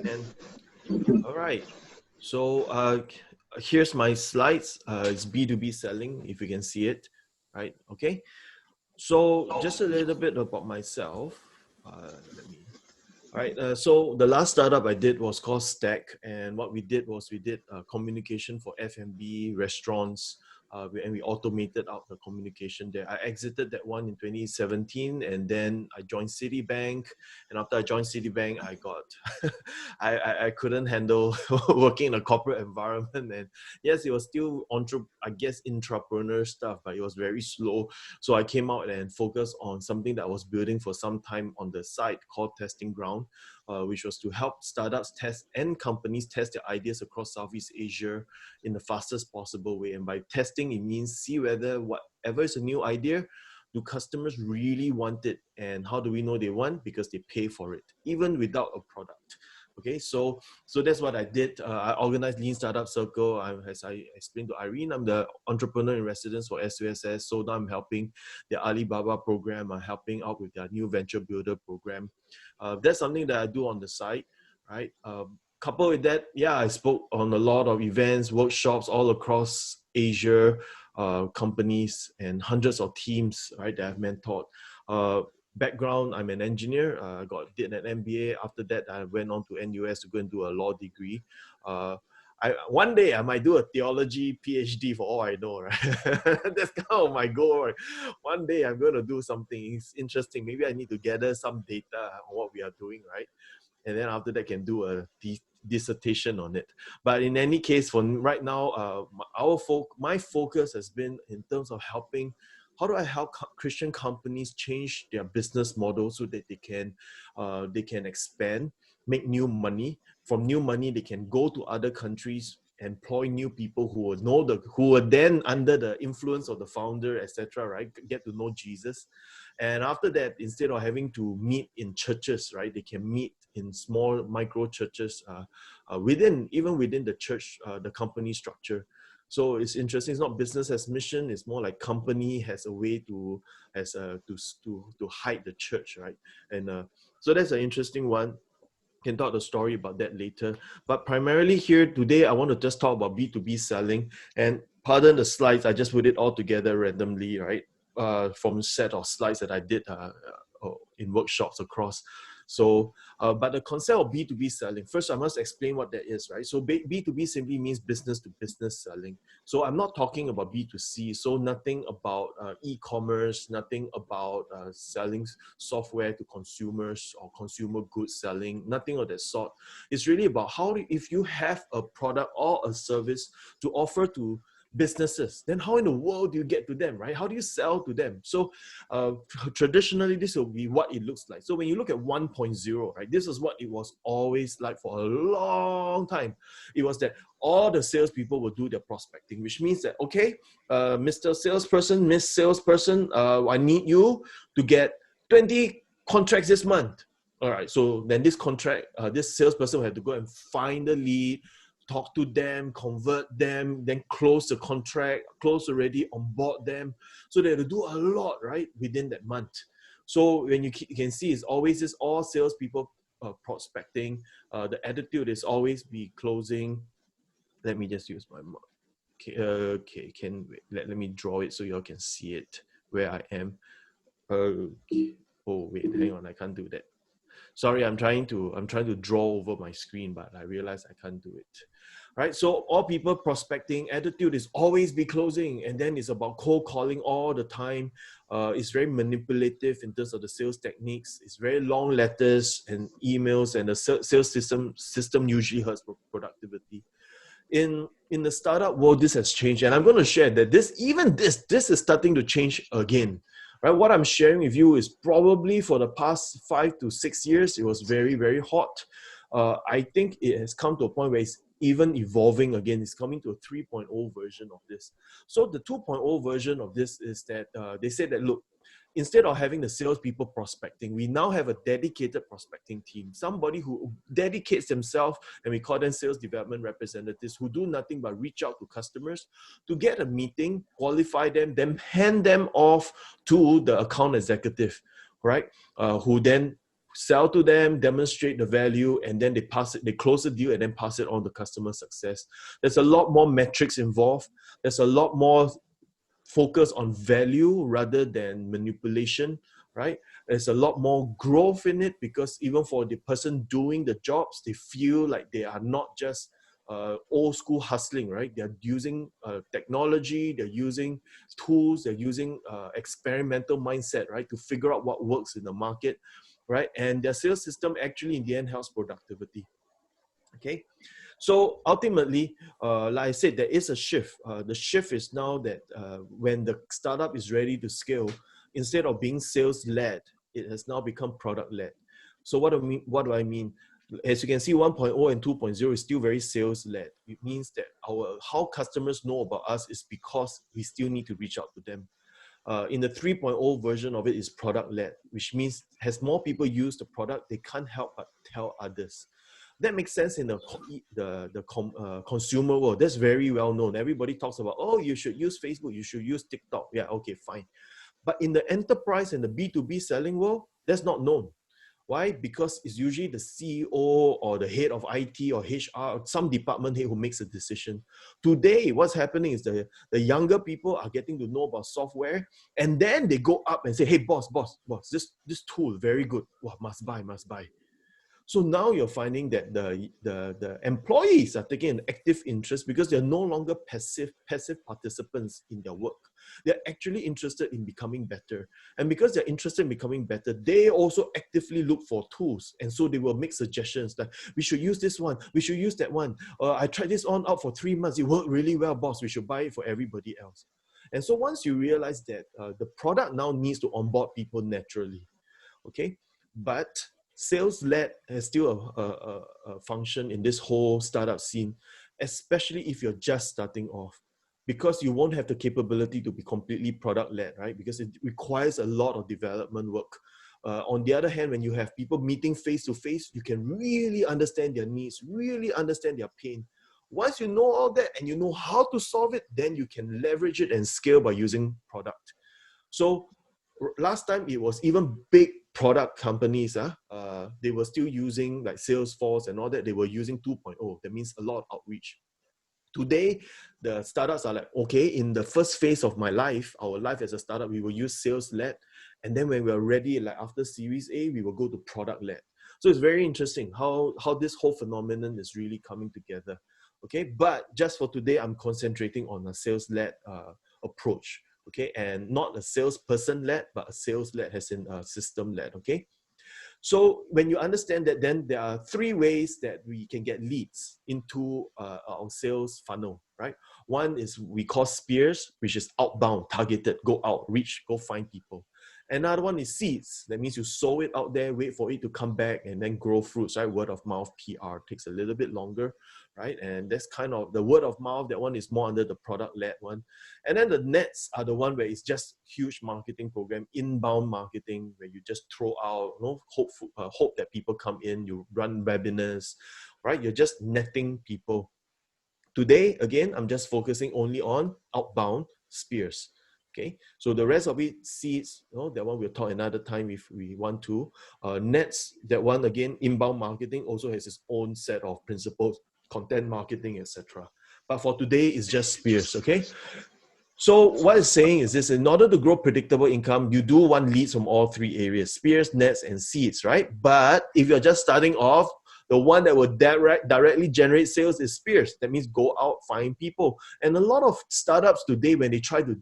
And all right. So here's my slides. It's B2B selling, if you can see it, right? Okay. So just a little bit about myself. Let me. All right. So the last startup I did was called Stack, and what we did was we did communication for F&B restaurants, and we automated out the communication there. I exited that one in 2017, and then I joined Citibank. And after I joined Citibank, I got I couldn't handle working in a corporate environment. And yes, it was still entrepreneur stuff, but it was very slow. So I came out and focused on something that I was building for some time on the side called Testing Ground, which was to help startups test and companies test their ideas across Southeast Asia in the fastest possible way. And by testing, it means see whether whatever is a new idea, do customers really want it? And how do we know they want? Because they pay for it, even without a product. Okay, so that's what I did. I organized Lean Startup Circle. As I explained to Irene, I'm the entrepreneur in residence for SUSS. So now I'm helping the Alibaba program. I'm helping out with their new venture builder program. That's something that I do on the side, right? Coupled with that, yeah, I spoke on a lot of events, workshops all across Asia, companies and hundreds of teams, right, that I've mentored. Background, I'm an engineer. Did an MBA. After that, I went on to NUS to go and do a law degree. One day I might do a theology PhD for all I know, right? That's kind of my goal, right? One day I'm going to do something interesting. Maybe I need to gather some data on what we are doing, right? And then after that can do a dissertation on it. But in any case, for right now, my focus has been in terms of helping. How do I help Christian companies change their business model so that they can expand, make new money? From new money, they can go to other countries, employ new people who were then under the influence of the founder, etc. Right? Get to know Jesus. And after that, instead of having to meet in churches, right, they can meet in small micro churches within the church, the company structure. So it's interesting. It's not business as mission. It's more like company has a way to hide the church, right? And so that's an interesting one. Can talk the story about that later. But primarily here today, I want to just talk about B2B selling. And pardon the slides, I just put it all together randomly, right? From a set of slides that I did in workshops across. So, but the concept of B2B selling, first I must explain what that is, right? So B2B simply means business to business selling. So I'm not talking about B2C, so nothing about e-commerce, nothing about selling software to consumers or consumer goods selling, nothing of that sort. It's really about if you have a product or a service to offer to businesses, then how in the world do you get to them, right? How do you sell to them? So traditionally, this will be what it looks like. So when you look at 1.0, right, this is what it was always like for a long time. It was that all the salespeople will do their prospecting, which means that, okay, Mr. Salesperson, Miss Salesperson, I need you to get 20 contracts this month. All right, so then this salesperson will have to go and find the lead, talk to them, convert them, then close the contract, close already, onboard them. So they have to do a lot, right, within that month. So when you can see, it's always this all salespeople prospecting. The attitude is always be closing. Let me just use my okay. Let me draw it so you all can see it where I am. Okay. Oh wait, hang on, I can't do that. Sorry, I'm trying to draw over my screen, but I realize I can't do it. Right, so all people prospecting attitude is always be closing, and then it's about cold calling all the time. It's very manipulative in terms of the sales techniques. It's very long letters and emails, and the sales system usually hurts productivity. In the startup world, this has changed, and I'm going to share that this is starting to change again. Right, what I'm sharing with you is probably for the past 5 to 6 years, it was very, very hot. I think it has come to a point where it's even evolving again. It's coming to a 3.0 version of this. So the 2.0 version of this is that they said that, look, instead of having the salespeople prospecting, we now have a dedicated prospecting team, somebody who dedicates themselves, and we call them sales development representatives, who do nothing but reach out to customers to get a meeting, qualify them, then hand them off to the account executive, right? Who then sell to them, demonstrate the value, and then they close the deal and then pass it on to customer success. There's a lot more metrics involved. There's a lot more focus on value rather than manipulation, right? There's a lot more growth in it, because even for the person doing the jobs, they feel like they are not just old school hustling, right? They're using technology, they're using tools, they're using experimental mindset, right? To figure out what works in the market, right? And their sales system actually in the end helps productivity. Okay. So ultimately, like I said, there is a shift. The shift is now that when the startup is ready to scale, instead of being sales-led, it has now become product-led. So what do I mean? As you can see, 1.0 and 2.0 is still very sales-led. It means that how customers know about us is because we still need to reach out to them. In the 3.0 version of it is product-led, which means as more people use the product, they can't help but tell others. That makes sense in the consumer world. That's very well known. Everybody talks about, oh, you should use Facebook, you should use TikTok. Yeah, okay, fine. But in the enterprise and the B2B selling world, that's not known. Why? Because it's usually the CEO or the head of IT or HR or some department head who makes a decision. Today, what's happening is the younger people are getting to know about software, and then they go up and say, hey, boss, this tool, very good. Wow, must buy. So now you're finding that the employees are taking an active interest because they're no longer passive participants in their work. They're actually interested in becoming better. And because they're interested in becoming better, they also actively look for tools. And so they will make suggestions like, we should use this one, we should use that one. I tried this on out for 3 months. It worked really well, boss. We should buy it for everybody else. And so once you realize that the product now needs to onboard people naturally, okay? But sales-led has still a function in this whole startup scene, especially if you're just starting off, because you won't have the capability to be completely product-led, right? Because it requires a lot of development work. On the other hand, when you have people meeting face-to-face, you can really understand their needs, really understand their pain. Once you know all that and you know how to solve it, then you can leverage it and scale by using product. So last time it was even big product companies, they were still using like Salesforce and all that. They were using 2.0. That means a lot of outreach. Today, the startups are like, okay, in the first phase of my life, our life as a startup, we will use sales-led. And then when we're ready, like after Series A, we will go to product-led. So it's very interesting how this whole phenomenon is really coming together. Okay, but just for today, I'm concentrating on a sales-led approach. Okay, and not a salesperson-led, but a sales-led as in a system-led. Okay. So when you understand that, then there are 3 ways that we can get leads into our sales funnel, right? One is we call spears, which is outbound, targeted, go out, reach, go find people. Another one is seeds. That means you sow it out there, wait for it to come back and then grow fruits, right? Word of mouth, PR takes a little bit longer, right? And that's kind of the word of mouth. That one is more under the product-led one. And then the nets are the one where it's just huge marketing program, inbound marketing, where you just throw out, hope that people come in, you run webinars, right? You're just netting people. Today, again, I'm just focusing only on outbound spears. Okay, so the rest of it, seeds, that one we'll talk another time if we want to. Nets, that one again, inbound marketing also has its own set of principles, content marketing, etc. But for today, it's just spears. Okay. So what it's saying is this: in order to grow predictable income, you do want leads from all 3 areas: spears, nets, and seeds, right? But if you're just starting off, the one that will directly generate sales is spears. That means go out, find people. And a lot of startups today, when they try to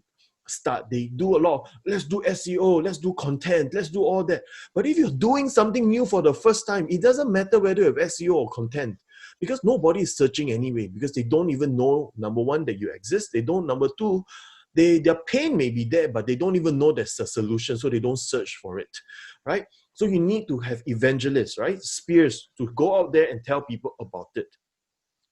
start, they do a lot. Let's do SEO, let's do content, let's do all that. But if you're doing something new for the first time, it doesn't matter whether you have SEO or content, because nobody is searching anyway, because they don't even know, number one, that you exist. They don't, number two, their pain may be there, but they don't even know there's a solution, so they don't search for it, right? So you need to have evangelists, right? Spears, to go out there and tell people about it.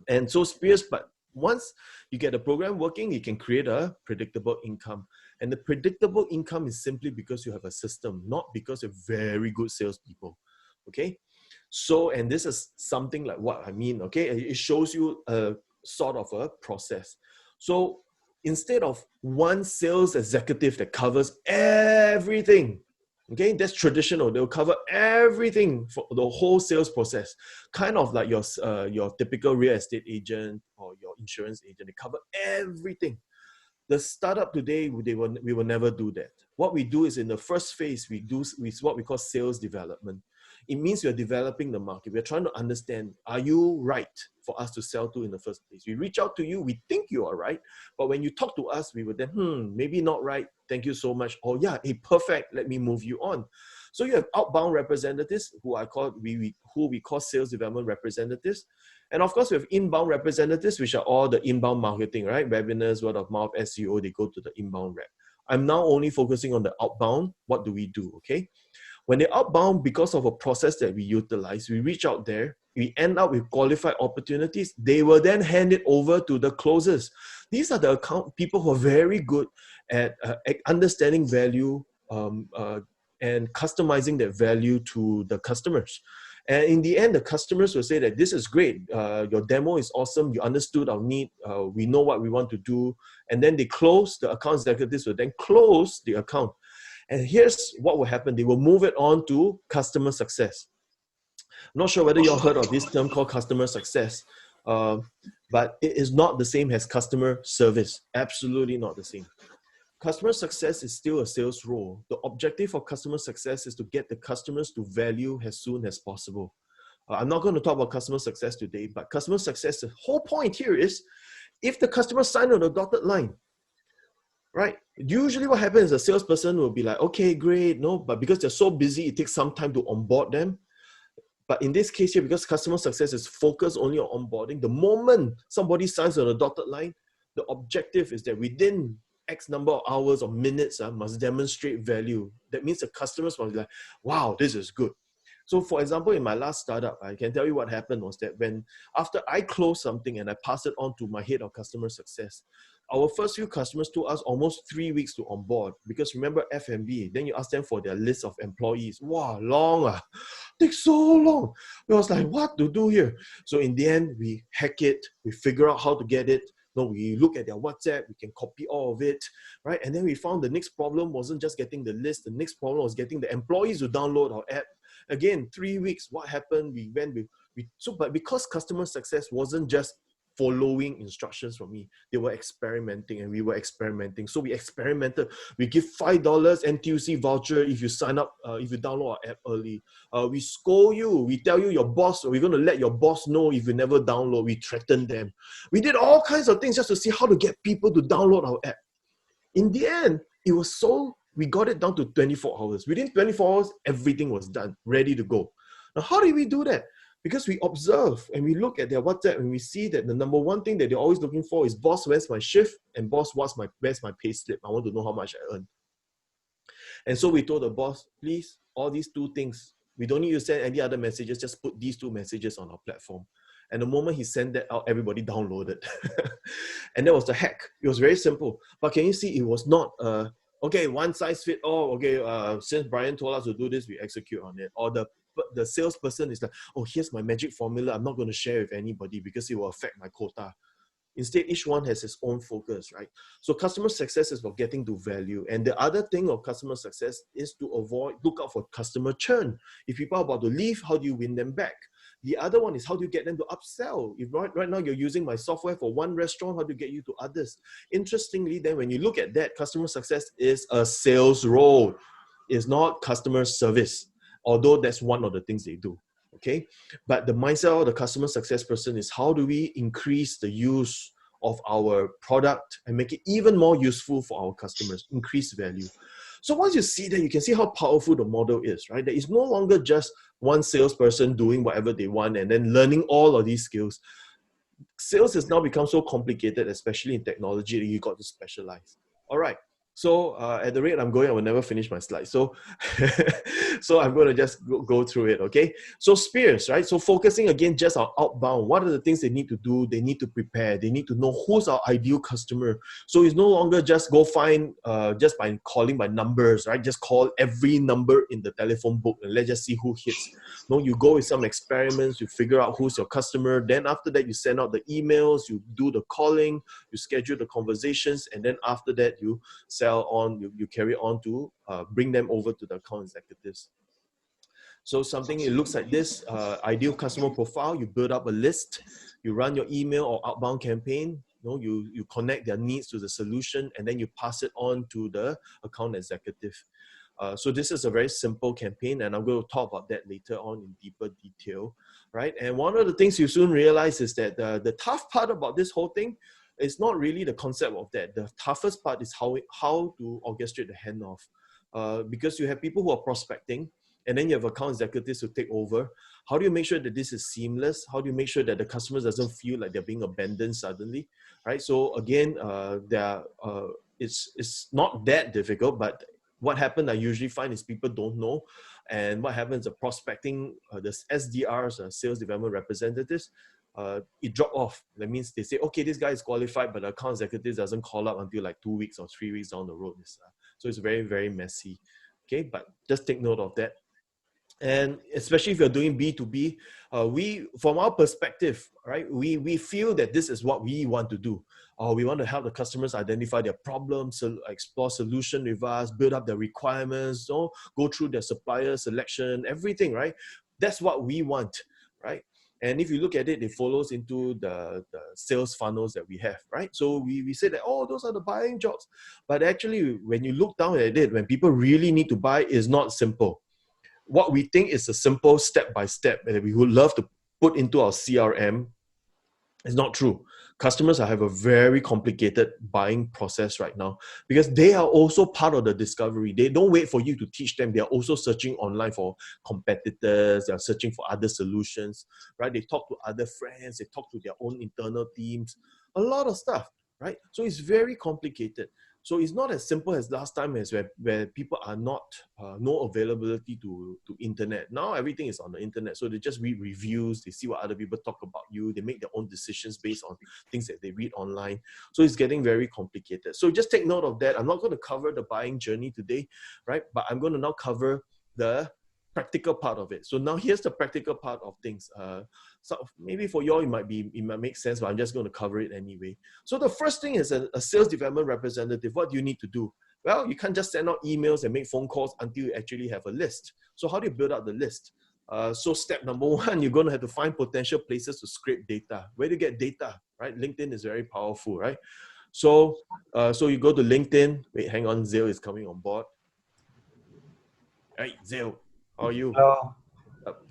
And so spears, but once you get the program working, you can create a predictable income. And the predictable income is simply because you have a system, not because you're very good salespeople, okay? So, and this is something like what I mean, okay? It shows you a sort of a process. So instead of one sales executive that covers everything, Okay, that's traditional. They'll cover everything for the whole sales process, kind of like your typical real estate agent or your insurance agent. They cover everything. The startup today, we will never do that. What we do is in the first phase, we do what we call sales development. It means we are developing the market. We're trying to understand, are you right for us to sell to in the first place? We reach out to you, we think you are right, but when you talk to us, we would then, maybe not right. Thank you so much. Oh yeah, hey, perfect. Let me move you on. So you have outbound representatives who we call sales development representatives. And of course, we have inbound representatives, which are all the inbound marketing, right? Webinars, word of mouth, SEO, they go to the inbound rep. I'm now only focusing on the outbound. What do we do, okay? When they're outbound, because of a process that we utilize, we reach out there, we end up with qualified opportunities. They will then hand it over to the closers. These are the account people who are very good at understanding value and customizing that value to the customers. And in the end, the customers will say that this is great. Your demo is awesome. You understood our need. We know what we want to do. And then they close, the account executives will then close the account. And here's what will happen. They will move it on to customer success. I'm not sure whether you all heard of this term called customer success, but it is not the same as customer service. Absolutely not the same. Customer success is still a sales role. The objective of customer success is to get the customers to value as soon as possible. I'm not going to talk about customer success today, but customer success, the whole point here is if the customer sign on the dotted line, right? Usually what happens is a salesperson will be like, okay, great, no, but because they're so busy, it takes some time to onboard them. But in this case here, because customer success is focused only on onboarding, the moment somebody signs on a dotted line, the objective is that within X number of hours or minutes must demonstrate value. That means the customers must be like, wow, this is good. So for example, in my last startup, I can tell you what happened was that after I closed something and I passed it on to my head of customer success, our first few customers took us almost 3 weeks to onboard because remember F&B, then you ask them for their list of employees. Wow, long. Takes so long. I was like, what to do here? So in the end, we hack it, we figure out how to get it. No, we look at their WhatsApp, we can copy all of it, right? And then we found the next problem wasn't just getting the list, the next problem was getting the employees to download our app. Again, 3 weeks, what happened? But because customer success wasn't just following instructions from me, they were experimenting and we were experimenting. So we experimented. We give $5 NTUC voucher if you sign up, if you download our app early. We scold you. We tell you your boss, we're going to let your boss know if you never download. We threaten them. We did all kinds of things just to see how to get people to download our app. In the end, we got it down to 24 hours. Within 24 hours, everything was done, ready to go. Now, how did we do that? Because we observe and we look at their WhatsApp and we see that the number one thing that they're always looking for is, boss, where's my shift? And boss, where's my pay slip? I want to know how much I earn. And so we told the boss, please, all these two things, we don't need to send any other messages, just put these two messages on our platform. And the moment he sent that out, everybody downloaded. And that was the hack. It was very simple. But can you see, it was not, okay, one size fit all. Okay, since Bryan told us to do this, we execute on it. Or the salesperson is like, oh, here's my magic formula. I'm not going to share with anybody because it will affect my quota. Instead, each one has its own focus, right? So customer success is about getting to value. And the other thing of customer success is to look out for customer churn. If people are about to leave, how do you win them back? The other one is how do you get them to upsell? If right now you're using my software for one restaurant, how do you get you to others? Interestingly, then when you look at that, customer success is a sales role. It's not customer service, although that's one of the things they do. Okay, but the mindset of the customer success person is how do we increase the use of our product and make it even more useful for our customers, increase value. So once you see that, you can see how powerful the model is, right? There is no longer just one salesperson doing whatever they want and then learning all of these skills. Sales has now become so complicated, especially in technology, that you got to specialize. All right. So at the rate I'm going, I will never finish my slide. So, so I'm going to just go through it, okay? So spears, right? So focusing again just on outbound. What are the things they need to do? They need to prepare. They need to know who's our ideal customer. So it's no longer just go find, just by calling by numbers, right? Just call every number in the telephone book and let's just see who hits. No, you go with some experiments, you figure out who's your customer. Then after that, you send out the emails, you do the calling, you schedule the conversations, and then after that, you sell sell on, you carry on to bring them over to the account executives. So something, it looks like this, ideal customer profile, you build up a list, you run your email or outbound campaign, you connect their needs to the solution, and then you pass it on to the account executive. So this is a very simple campaign, and I'm going to talk about that later on in deeper detail, right? And one of the things you soon realize is that the tough part about this whole thing is not really the concept of that. The toughest part is how to orchestrate the handoff, because you have people who are prospecting, and then you have account executives who take over. How do you make sure that this is seamless? How do you make sure that the customers doesn't feel like they're being abandoned suddenly, right? So again, it's not that difficult, but what happens I usually find is people don't know. And what happens, the prospecting, the SDRs, sales development representatives, it drop off. That means they say, okay, this guy is qualified, but the account executive doesn't call up until like 2 weeks or 3 weeks down the road. So it's very, very messy. Okay, but just take note of that. And especially if you're doing B2B, from our perspective, right, we feel that this is what we want to do. We want to help the customers identify their problems, explore solution with us, build up their requirements, go through their supplier selection, everything, right? That's what we want, right? And if you look at it, it follows into the sales funnels that we have, right? So we say that, oh, those are the buying jobs. But actually, when you look down at it, when people really need to buy, it's not simple. What we think is a simple step-by-step that we would love to put into our CRM is not true. Customers have a very complicated buying process right now because they are also part of the discovery. They don't wait for you to teach them. They are also searching online for competitors. They are searching for other solutions, right? They talk to other friends. They talk to their own internal teams. A lot of stuff, right? So it's very complicated. So it's not as simple as last time, as where people are not no availability to internet. Now everything is on the internet, so they just read reviews, they see what other people talk about you, they make their own decisions based on things that they read online. So it's getting very complicated. So just take note of that. I'm not going to cover the buying journey today, right? But I'm going to now cover the practical part of it. So now here's the practical part of things. So maybe for you all, it might make sense, but I'm just going to cover it anyway. So the first thing is a sales development representative. What do you need to do? Well, you can't just send out emails and make phone calls until you actually have a list. So how do you build out the list? So step number one, you're going to have to find potential places to scrape data. Where do you get data, right? LinkedIn is very powerful, right? So you go to LinkedIn. Wait, hang on. Zale is coming on board. Hey, Zale, how are you? Hello.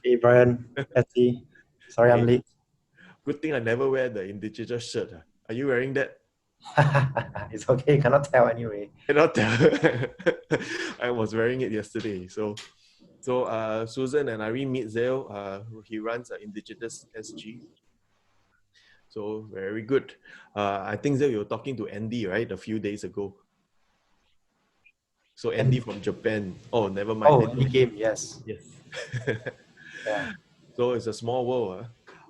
Hey, Brian. Patty. Sorry, I'm late. Good thing I never wear the indigenous shirt. Are you wearing that? It's okay. You cannot tell anyway. Cannot tell. I was wearing it yesterday. So Susan and Irene meet Zale. He runs Indigenous SG. So very good. I think Zale, you were talking to Andy, right? A few days ago. So Andy from Japan. Oh, never mind. Oh, Andy game, yes. Yes. Yeah. So it's a small world.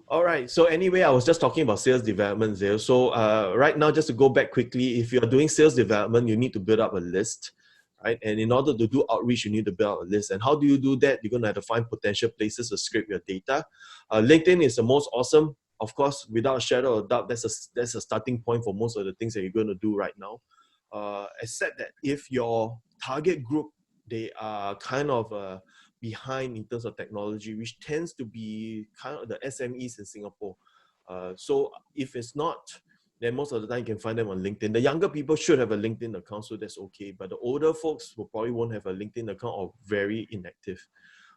All right. So anyway, I was just talking about sales development, Zale. So right now, just to go back quickly, if you're doing sales development, you need to build up a list, right? And in order to do outreach, you need to build up a list. And how do you do that? You're going to have to find potential places to scrape your data. LinkedIn is the most awesome. Of course, without a shadow of a doubt, that's a starting point for most of the things that you're going to do right now. Except that if your target group, they are kind of behind in terms of technology, which tends to be kind of the SMEs in Singapore. So if it's not, then most of the time you can find them on LinkedIn. The younger people should have a LinkedIn account, so that's okay. But the older folks will probably won't have a LinkedIn account or very inactive.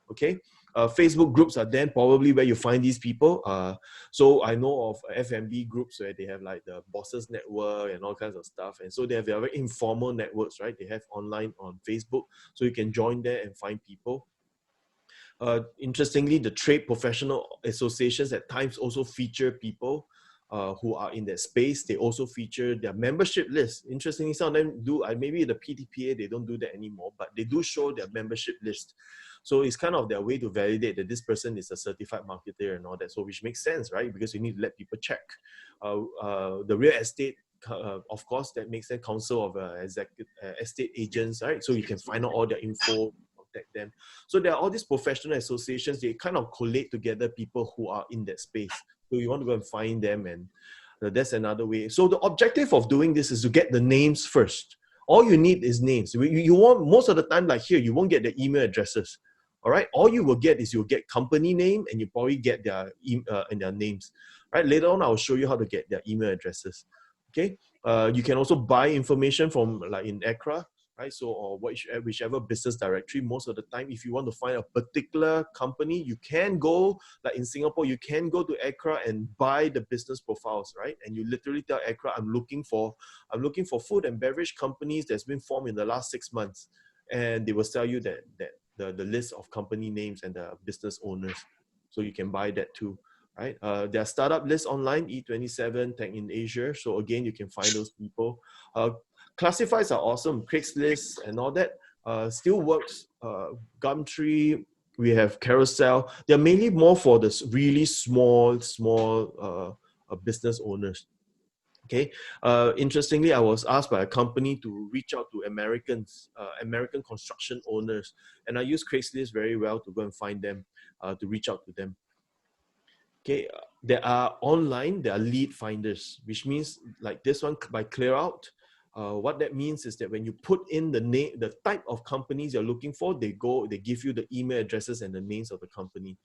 Okay, Facebook groups are then probably where you find these people. So I know of F&B groups where they have like the bosses network and all kinds of stuff. And so they have very informal networks, right? They have online on Facebook. So you can join there and find people. Interestingly, the trade professional associations at times also feature people who are in that space. They also feature their membership list. Interestingly, some of them do, maybe the PTPA, they don't do that anymore, but they do show their membership list. So it's kind of their way to validate that this person is a certified marketer and all that. So which makes sense, right? Because you need to let people check. The real estate, of course, that makes sense. Council of estate agents, right? So you can find out all their info, contact them. So there are all these professional associations. They kind of collate together people who are in that space. So you want to go and find them, and that's another way. So the objective of doing this is to get the names first. All you need is names. You won't, most of the time, like here, you won't get the email addresses. All right. All you will get is you'll get company name and you probably get their and their names. Right. Later on, I'll show you how to get their email addresses. Okay. You can also buy information from like in Accra, right? So, or whichever business directory. Most of the time, if you want to find a particular company, you can go, like in Singapore, you can go to Accra and buy the business profiles, right? And you literally tell Accra, I'm looking for food and beverage companies that's been formed in the last 6 months. And they will tell you that the list of company names and the business owners. So you can buy that too. Right, there are startup lists online, E27, Tech in Asia. So again, you can find those people. Classifieds are awesome, Craigslist and all that still works. Gumtree, we have Carousel. They're mainly more for the really small business owners. Okay. Interestingly, I was asked by a company to reach out to American construction owners, and I use Craigslist very well to go and find them, to reach out to them. Okay, there are lead finders, which means like this one by ClearOut. What that means is that when you put in the name, the type of companies you're looking for, they give you the email addresses and the names of the company.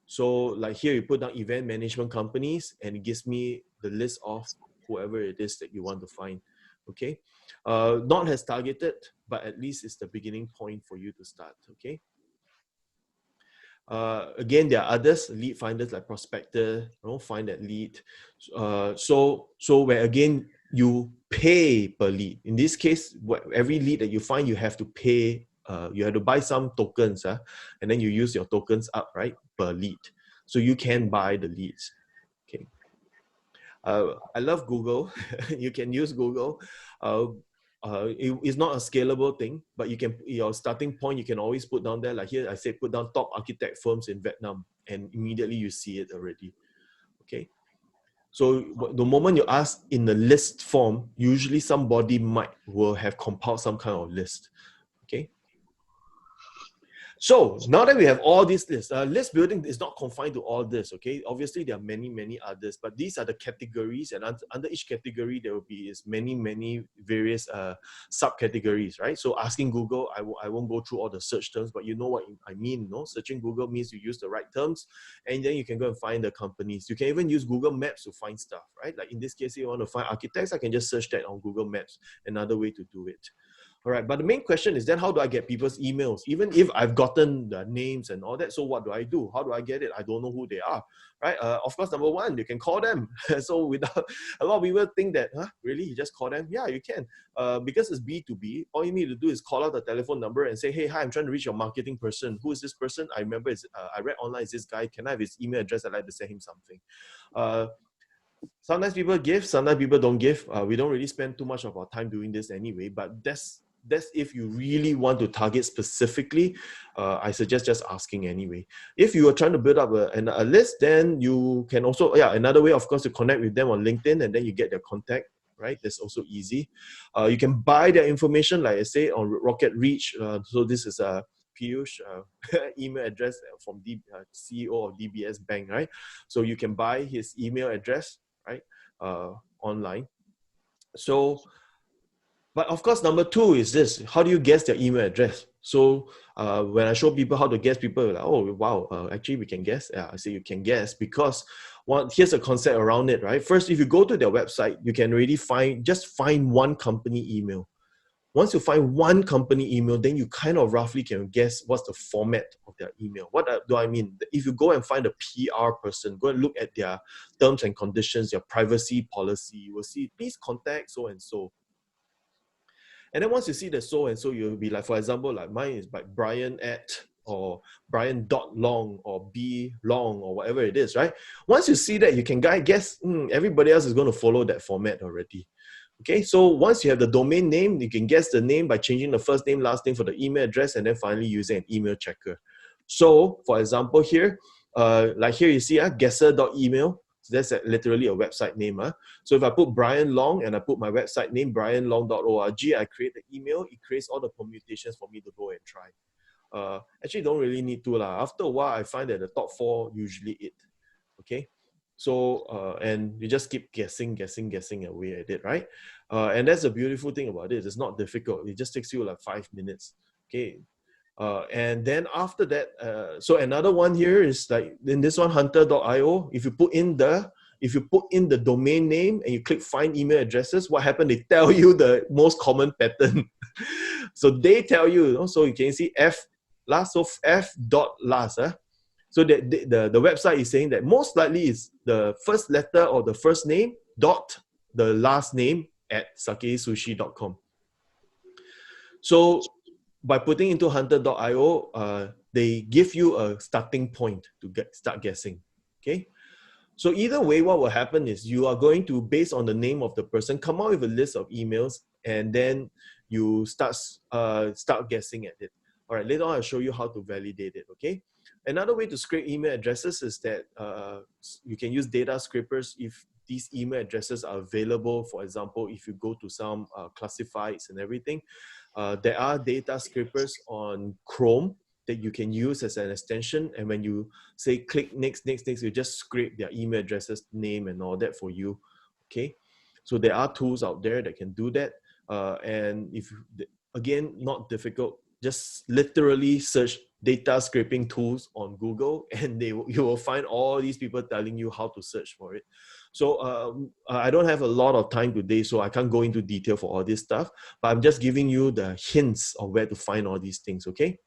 So like here, you put down event management companies, and it gives me the list of whoever it is that you want to find. Okay, not as targeted, but at least it's the beginning point for you to start. Okay. Again, there are others, lead finders like Prospector, find that lead. So where again, you pay per lead. In this case, every lead that you find, you have to pay, you have to buy some tokens, and then you use your tokens up, right, per lead. So you can buy the leads. Okay. I love Google. You can use Google. It's not a scalable thing, but your starting point, you can always put down there. Like here, I say put down top architect firms in Vietnam, and immediately you see it already. Okay. So the moment you ask in the list form, usually somebody will have compiled some kind of list. Okay. So now that we have all these lists, list building is not confined to all this, okay? Obviously, there are many, many others, but these are the categories, and under each category, there will be many various subcategories, right? So asking Google, I won't go through all the search terms, but you know what I mean, no? Searching Google means you use the right terms, and then you can go and find the companies. You can even use Google Maps to find stuff, right? Like in this case, if you want to find architects, I can just search that on Google Maps, another way to do it. All right, but the main question is then how do I get people's emails? Even if I've gotten the names and all that, so what do I do? How do I get it? I don't know who they are, right? Of course, number one, you can call them. So without a lot of people think that, really, you just call them? Yeah, you can. Because it's B2B, all you need to do is call out the telephone number and say, hey, hi, I'm trying to reach your marketing person. Who is this person? I remember, I read online, is this guy. Can I have his email address? I'd like to send him something. Sometimes people give, sometimes people don't give. We don't really spend too much of our time doing this anyway, but that's if you really want to target specifically. I suggest just asking anyway. If you are trying to build up a list, then you can also, another way, of course, to connect with them on LinkedIn, and then you get their contact, right? That's also easy. You can buy their information, like I say, on Rocket Reach. So this is a Piyush email address from CEO of DBS Bank, right? So you can buy his email address, right, online. So, but of course, number two is this: how do you guess their email address? So when I show people how to guess, people are like, "Oh, wow! Actually, we can guess." Yeah, I say you can guess because here's a concept around it, right? First, if you go to their website, you can already find one company email. Once you find one company email, then you kind of roughly can guess what's the format of their email. What do I mean? If you go and find a PR person, go and look at their terms and conditions, their privacy policy, you will see, please contact so and so. And then once you see the so and so, you'll be like, for example, like mine is by Bryan or Bryan.Long or B Long or whatever it is, right? Once you see that, you can guess everybody else is going to follow that format already. Okay, so once you have the domain name, you can guess the name by changing the first name, last name for the email address, and then finally using an email checker. So, for example, here, like here you see, guesser.email. So that's literally a website name. So if I put Bryan Long and I put my website name, bryanlong.org, I create the email, it creates all the permutations for me to go and try. Actually, don't really need to. After a while, I find that the top four usually it. Okay. So, and you just keep guessing away at it, right? And that's the beautiful thing about it. It's not difficult. It just takes you like 5 minutes. Okay. And then after that, so another one here is like in this one, hunter.io. If you put in the domain name and you click find email addresses, what happened? They tell you the most common pattern. So they tell you, so you can see F last, so F dot last. So the website is saying that most likely is the first letter or the first name dot the last name at sakesushi.com. So by putting into hunter.io, they give you a starting point to start guessing. Okay. So either way, what will happen is you are going to, based on the name of the person, come out with a list of emails, and then you start guessing at it. All right, later on I'll show you how to validate it, okay? Another way to scrape email addresses is that you can use data scrapers if these email addresses are available. For example, if you go to some classifieds and everything, there are data scrapers on Chrome that you can use as an extension. And when you say click next, you just scrape their email addresses, name and all that for you, okay? So there are tools out there that can do that. And if, again, not difficult, just literally search data scraping tools on Google, and you will find all these people telling you how to search for it. So I don't have a lot of time today, so I can't go into detail for all this stuff, but I'm just giving you the hints of where to find all these things, okay?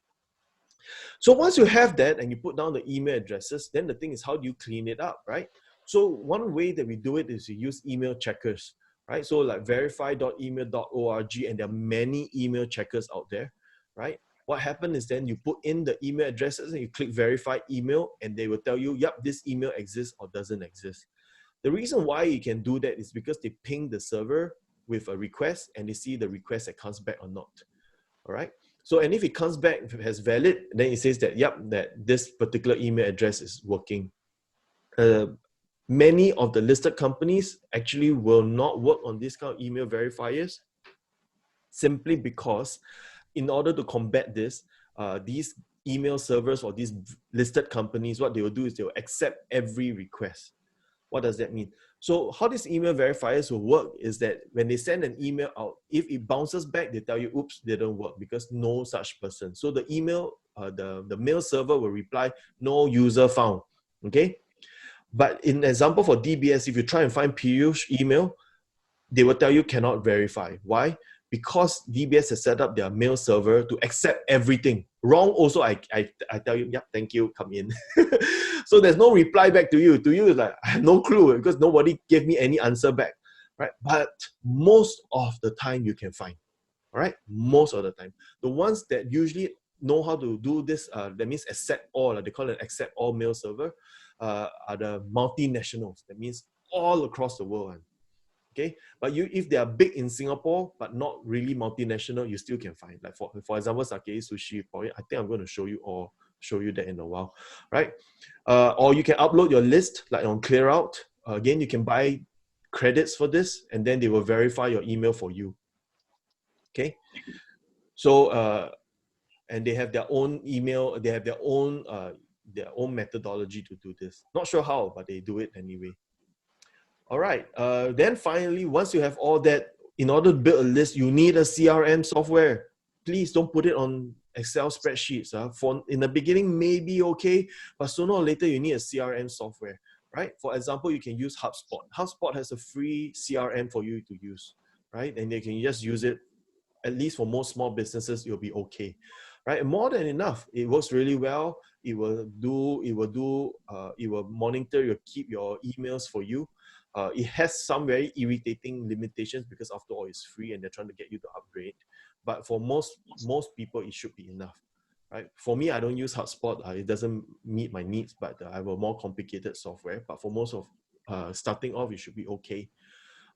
So once you have that and you put down the email addresses, then the thing is, how do you clean it up, right? So one way that we do it is we use email checkers, right? So like verify.email.org, and there are many email checkers out there, right? What happens is then you put in the email addresses and you click verify email, and they will tell you, yep, this email exists or doesn't exist. The reason why you can do that is because they ping the server with a request and they see the request that comes back or not, all right? So, and if it comes back as valid, then it says that, yep, that this particular email address is working. Many of the listed companies actually will not work on this kind of email verifiers, simply because in order to combat this, these email servers or these listed companies, what they will do is they will accept every request. What does that mean? So how these email verifiers will work is that when they send an email out, if it bounces back, they tell you, oops, didn't work because no such person. So the email, the mail server will reply, no user found, okay? But in example for DBS, if you try and find Piyush email, they will tell you cannot verify. Why? Because DBS has set up their mail server to accept everything. Wrong also, I tell you, yeah, thank you, come in. So there's no reply back to you. To you, it's like, I have no clue because nobody gave me any answer back, right? But most of the time you can find, all right? Most of the time. The ones that usually know how to do this, that means accept all, they call it accept all mail server, are the multinationals. That means all across the world. Okay, but if they are big in Singapore but not really multinational, you still can find. Like for example, Sake Sushi. I think I'm going to show you that in a while, right? Or you can upload your list like on ClearOut. Again, you can buy credits for this, and then they will verify your email for you. Okay, so and they have their own email. They have their own methodology to do this. Not sure how, but they do it anyway. All right. Then finally, once you have all that, in order to build a list, you need a CRM software. Please don't put it on Excel spreadsheets. For in the beginning, maybe okay, but sooner or later, you need a CRM software, right? For example, you can use HubSpot. HubSpot has a free CRM for you to use, right? And they can just use it. At least for most small businesses, you'll be okay, right? More than enough. It works really well. It will monitor keep your emails for you. It has some very irritating limitations because after all, it's free and they're trying to get you to upgrade. But for most people, it should be enough, right? For me, I don't use HubSpot. It doesn't meet my needs, but I have a more complicated software. But for most of starting off, it should be okay.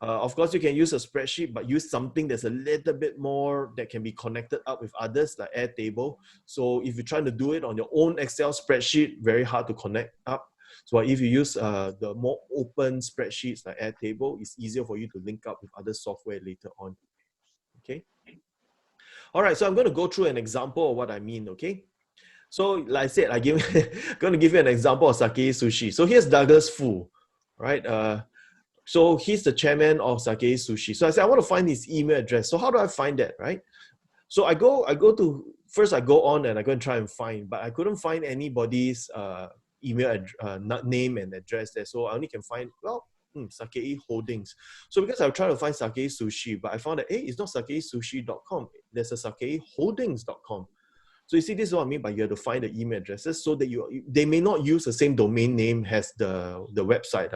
Of course, you can use a spreadsheet, but use something that's a little bit more that can be connected up with others, like Airtable. So if you're trying to do it on your own Excel spreadsheet, very hard to connect up. So if you use the more open spreadsheets like Airtable, it's easier for you to link up with other software later on. Okay. All right. So I'm going to go through an example of what I mean. Okay. So like I said, going to give you an example of Sake Sushi. So here's Douglas Fu, right? So he's the chairman of Sake Sushi. So I said, I want to find his email address. So how do I find that, right? So I go to, first I go on and I go and try and find, but I couldn't find anybody's name and address there. So I only can find, well, Sake Holdings. So because I was trying to find Sake Sushi, but I found that, hey, it's not sakesushi.com. There's a sakeholdings.com. So you see, this is what I mean by you have to find the email addresses so that they may not use the same domain name as the website.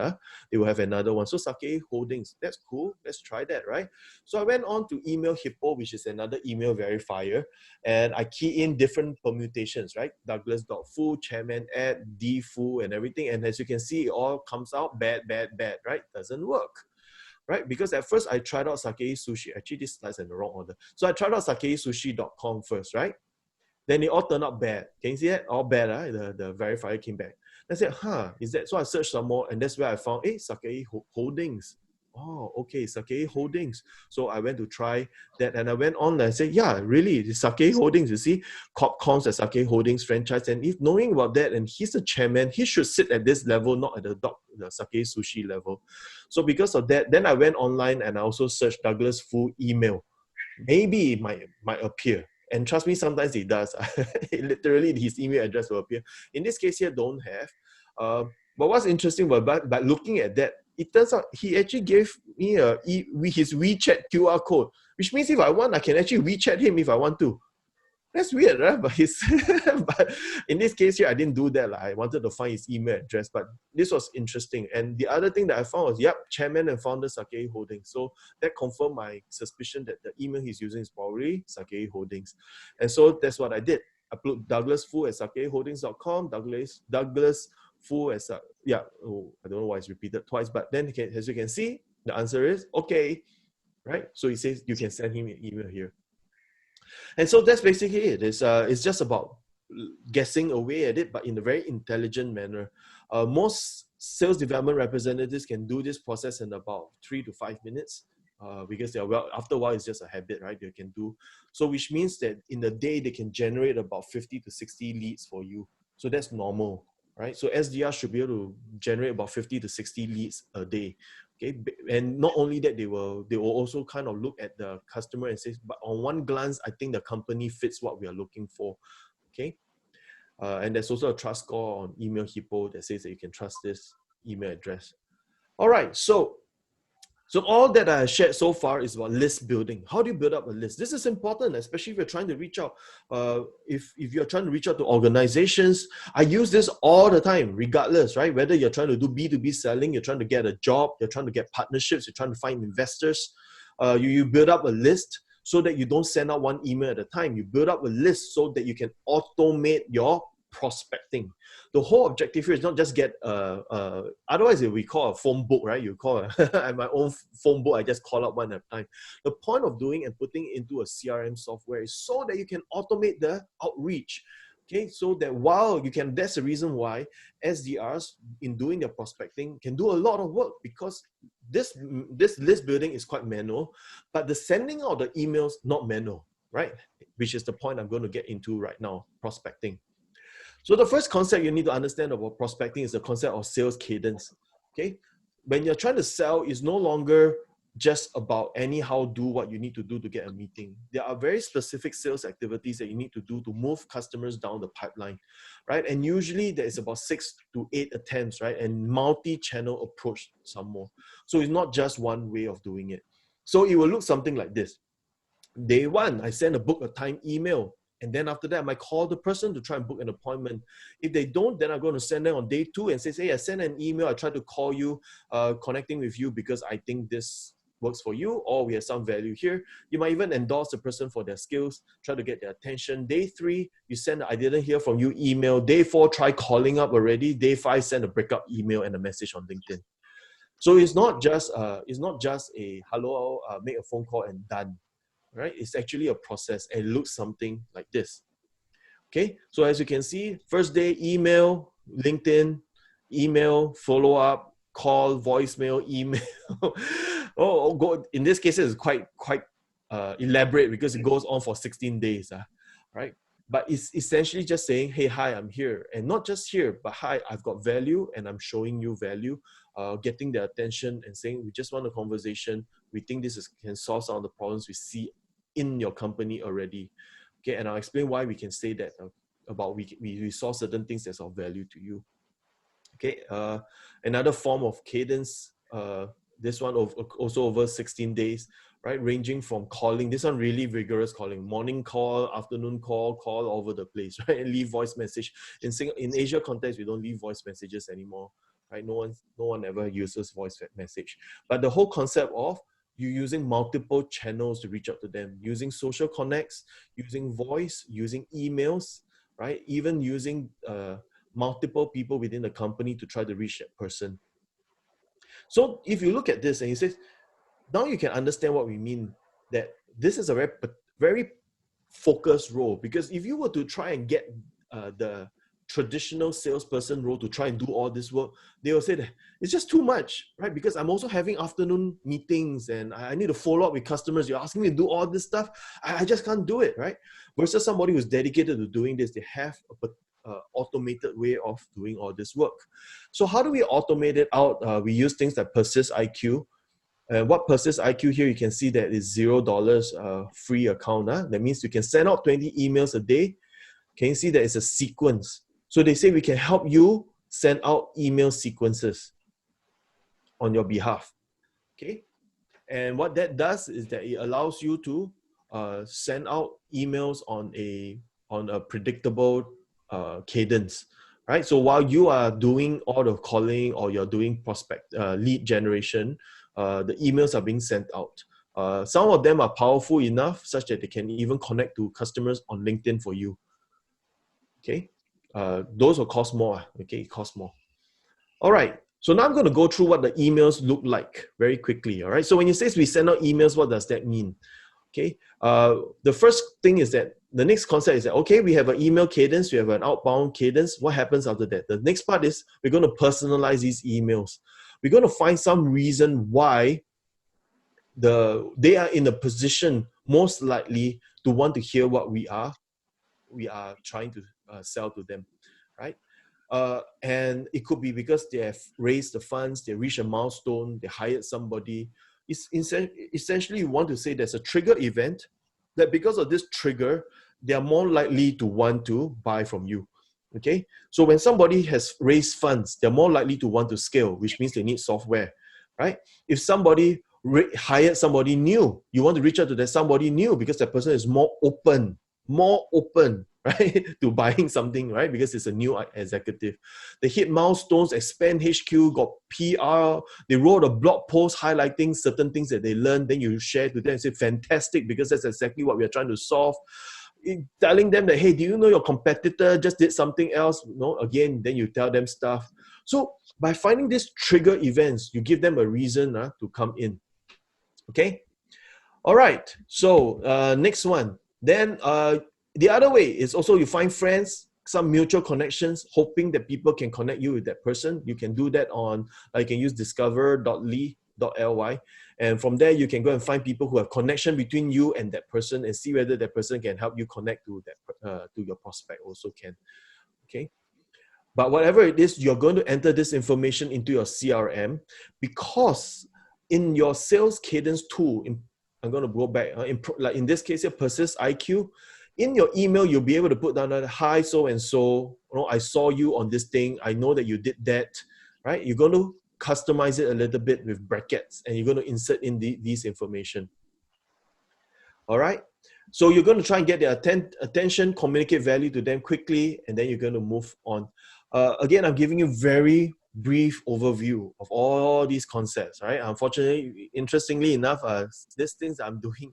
They will have another one. So Sake Holdings, that's cool. Let's try that, right? So I went on to Email Hippo, which is another email verifier, and I key in different permutations, right? Douglas.fu, chairman at dfu and everything. And as you can see, it all comes out bad, right? Doesn't work. Right? Because at first I tried out Sake Sushi. Actually, this slide's in the wrong order. So I tried out sakesushi.com first, right? Then they all turned out bad. Can you see that? All bad, right? The verifier came back. I said, is that? So I searched some more, and that's where I found, Sake Holdings. Oh, okay, Sake Holdings. So I went to try that, and I went on and I said, yeah, really, it's Sake Holdings. You see, Corp at Sake Holdings franchise. And if knowing about that, and he's the chairman, he should sit at this level, not at the Sake Sushi level. So because of that, then I went online and I also searched Douglas Fu email. Maybe it might appear. And trust me, sometimes it does. Literally, his email address will appear. In this case here, don't have. But what's interesting by looking at that, it turns out he actually gave me his WeChat QR code, which means if I want, I can actually WeChat him if I want to. That's weird, right? But but in this case here, I didn't do that. I wanted to find his email address, but this was interesting. And the other thing that I found was, chairman and founder Sake Holdings. So that confirmed my suspicion that the email he's using is probably Sake Holdings. And so that's what I did. I put Douglas Fu at sakeholdings.com, Douglas Fu as I don't know why it's repeated twice, but then as you can see, the answer is okay, right? So he says you can send him an email here. And so that's basically it. It's just about guessing away at it, but in a very intelligent manner. Most sales development representatives can do this process in about 3 to 5 minutes because after a while, it's just a habit, right? They can do. So which means that in a day, they can generate about 50 to 60 leads for you. So that's normal, right? So SDR should be able to generate about 50 to 60 leads a day. Okay, and not only that, they will also kind of look at the customer and say, but on one glance, I think the company fits what we are looking for. Okay, and there's also a trust score on Email Hippo that says that you can trust this email address. All right, so all that I shared so far is about list building. How do you build up a list? This is important, especially if you're trying to reach out. If you're trying to reach out to organizations, I use this all the time, regardless, right? Whether you're trying to do B2B selling, you're trying to get a job, you're trying to get partnerships, you're trying to find investors. You build up a list so that you don't send out one email at a time. You build up a list so that you can automate your prospecting. The whole objective here is not just get otherwise we call a phone book, right? You call my own phone book, I just call up one at a time. The point of doing and putting it into a CRM software is so that you can automate the outreach. Okay, so that that's the reason why SDRs in doing their prospecting can do a lot of work, because this list building is quite manual, but the sending out the emails not manual, right? Which is the point I'm going to get into right now, prospecting. So the first concept you need to understand about prospecting is the concept of sales cadence. Okay, when you're trying to sell, it's no longer just about anyhow do what you need to do to get a meeting. There are very specific sales activities that you need to do to move customers down the pipeline, right? And usually there is about 6 to 8 attempts, right? And multi-channel approach some more. So it's not just one way of doing it. So it will look something like this. Day one, I send a book a time email. And then after that, I might call the person to try and book an appointment. If they don't, then I'm going to send them on day 2 and say, hey, I sent an email. I tried to call you, connecting with you because I think this works for you, or we have some value here. You might even endorse the person for their skills, try to get their attention. Day 3, you send, I didn't hear from you email. Day 4, try calling up already. Day 5, send a breakup email and a message on LinkedIn. So it's not just a hello, make a phone call and done. Right? It's actually a process and it looks something like this. Okay, so as you can see, first day, email, LinkedIn, email, follow-up, call, voicemail, email. In this case, it's quite elaborate because it goes on for 16 days, right? But it's essentially just saying, hey, hi, I'm here. And not just here, but hi, I've got value and I'm showing you value. getting their attention and saying, we just want a conversation. We think can solve some of the problems we see in your company already. Okay, and I'll explain why we can say that about we saw certain things that's of value to you. Okay, another form of cadence, this one also over 16 days, right? Ranging from calling, this one really rigorous calling, morning call, afternoon call all over the place, right? And leave voice message. In Asia context, we don't leave voice messages anymore, right? No one ever uses voice message. But the whole concept of you using multiple channels to reach out to them, using social connects, using voice, using emails, right? Even using multiple people within the company to try to reach that person. So if you look at this and you say, now you can understand what we mean, that this is a very focused role. Because if you were to try and get the traditional salesperson role to try and do all this work, they will say that it's just too much, right? Because I'm also having afternoon meetings and I need to follow up with customers. You're asking me to do all this stuff. I just can't do it, right? Versus somebody who's dedicated to doing this, they have a automated way of doing all this work. So how do we automate it out? We use things like Persist IQ. What Persist IQ here, you can see that is $0 free account. That means you can send out 20 emails a day. Can you see that it's a sequence? So they say we can help you send out email sequences on your behalf. Okay. And what that does is that it allows you to send out emails on a predictable cadence, right? So while you are doing all the calling or you're doing lead generation, the emails are being sent out. Some of them are powerful enough such that they can even connect to customers on LinkedIn for you. Okay, those will cost more. Okay, it costs more. All right. So now I'm going to go through what the emails look like very quickly. All right. So when you say we send out emails, what does that mean? Okay. The first thing is that the next concept is that, okay, we have an email cadence, we have an outbound cadence. What happens after that? The next part is we're going to personalize these emails. We're going to find some reason why they are in a position most likely to want to hear what we are trying to sell to them, right? And it could be because they have raised the funds, they reached a milestone, they hired somebody. It's essentially, you want to say there's a trigger event that because of this trigger, they are more likely to want to buy from you. Okay, so when somebody has raised funds, they're more likely to want to scale, which means they need software, right? If somebody hired somebody new, you want to reach out to that somebody new because that person is more open, right, to buying something, right? Because it's a new executive. They hit milestones, expand HQ, got PR. They wrote a blog post highlighting certain things that they learned. Then you share to them and say, fantastic, because that's exactly what we are trying to solve. Telling them that, hey, do you know your competitor just did something else? No, again, then you tell them stuff. So by finding these trigger events, you give them a reason to come in. Okay. All right. So next one. Then the other way is also you find friends, some mutual connections, hoping that people can connect you with that person. You can do that on, you can use discover.ly. And from there, you can go and find people who have connection between you and that person and see whether that person can help you connect to to your prospect also can. Okay. But whatever it is, you're going to enter this information into your CRM because in your sales cadence tool, I'm going to go back. Like in this case, here, Persist IQ. In your email, you'll be able to put down that, hi, so and so. I saw you on this thing. I know that you did that, right? You're going to customize it a little bit with brackets, and you're going to insert in these information. All right. So you're going to try and get their attention, communicate value to them quickly, and then you're going to move on. Again, I'm giving you very brief overview of all these concepts, right? Unfortunately, interestingly enough, these things I'm doing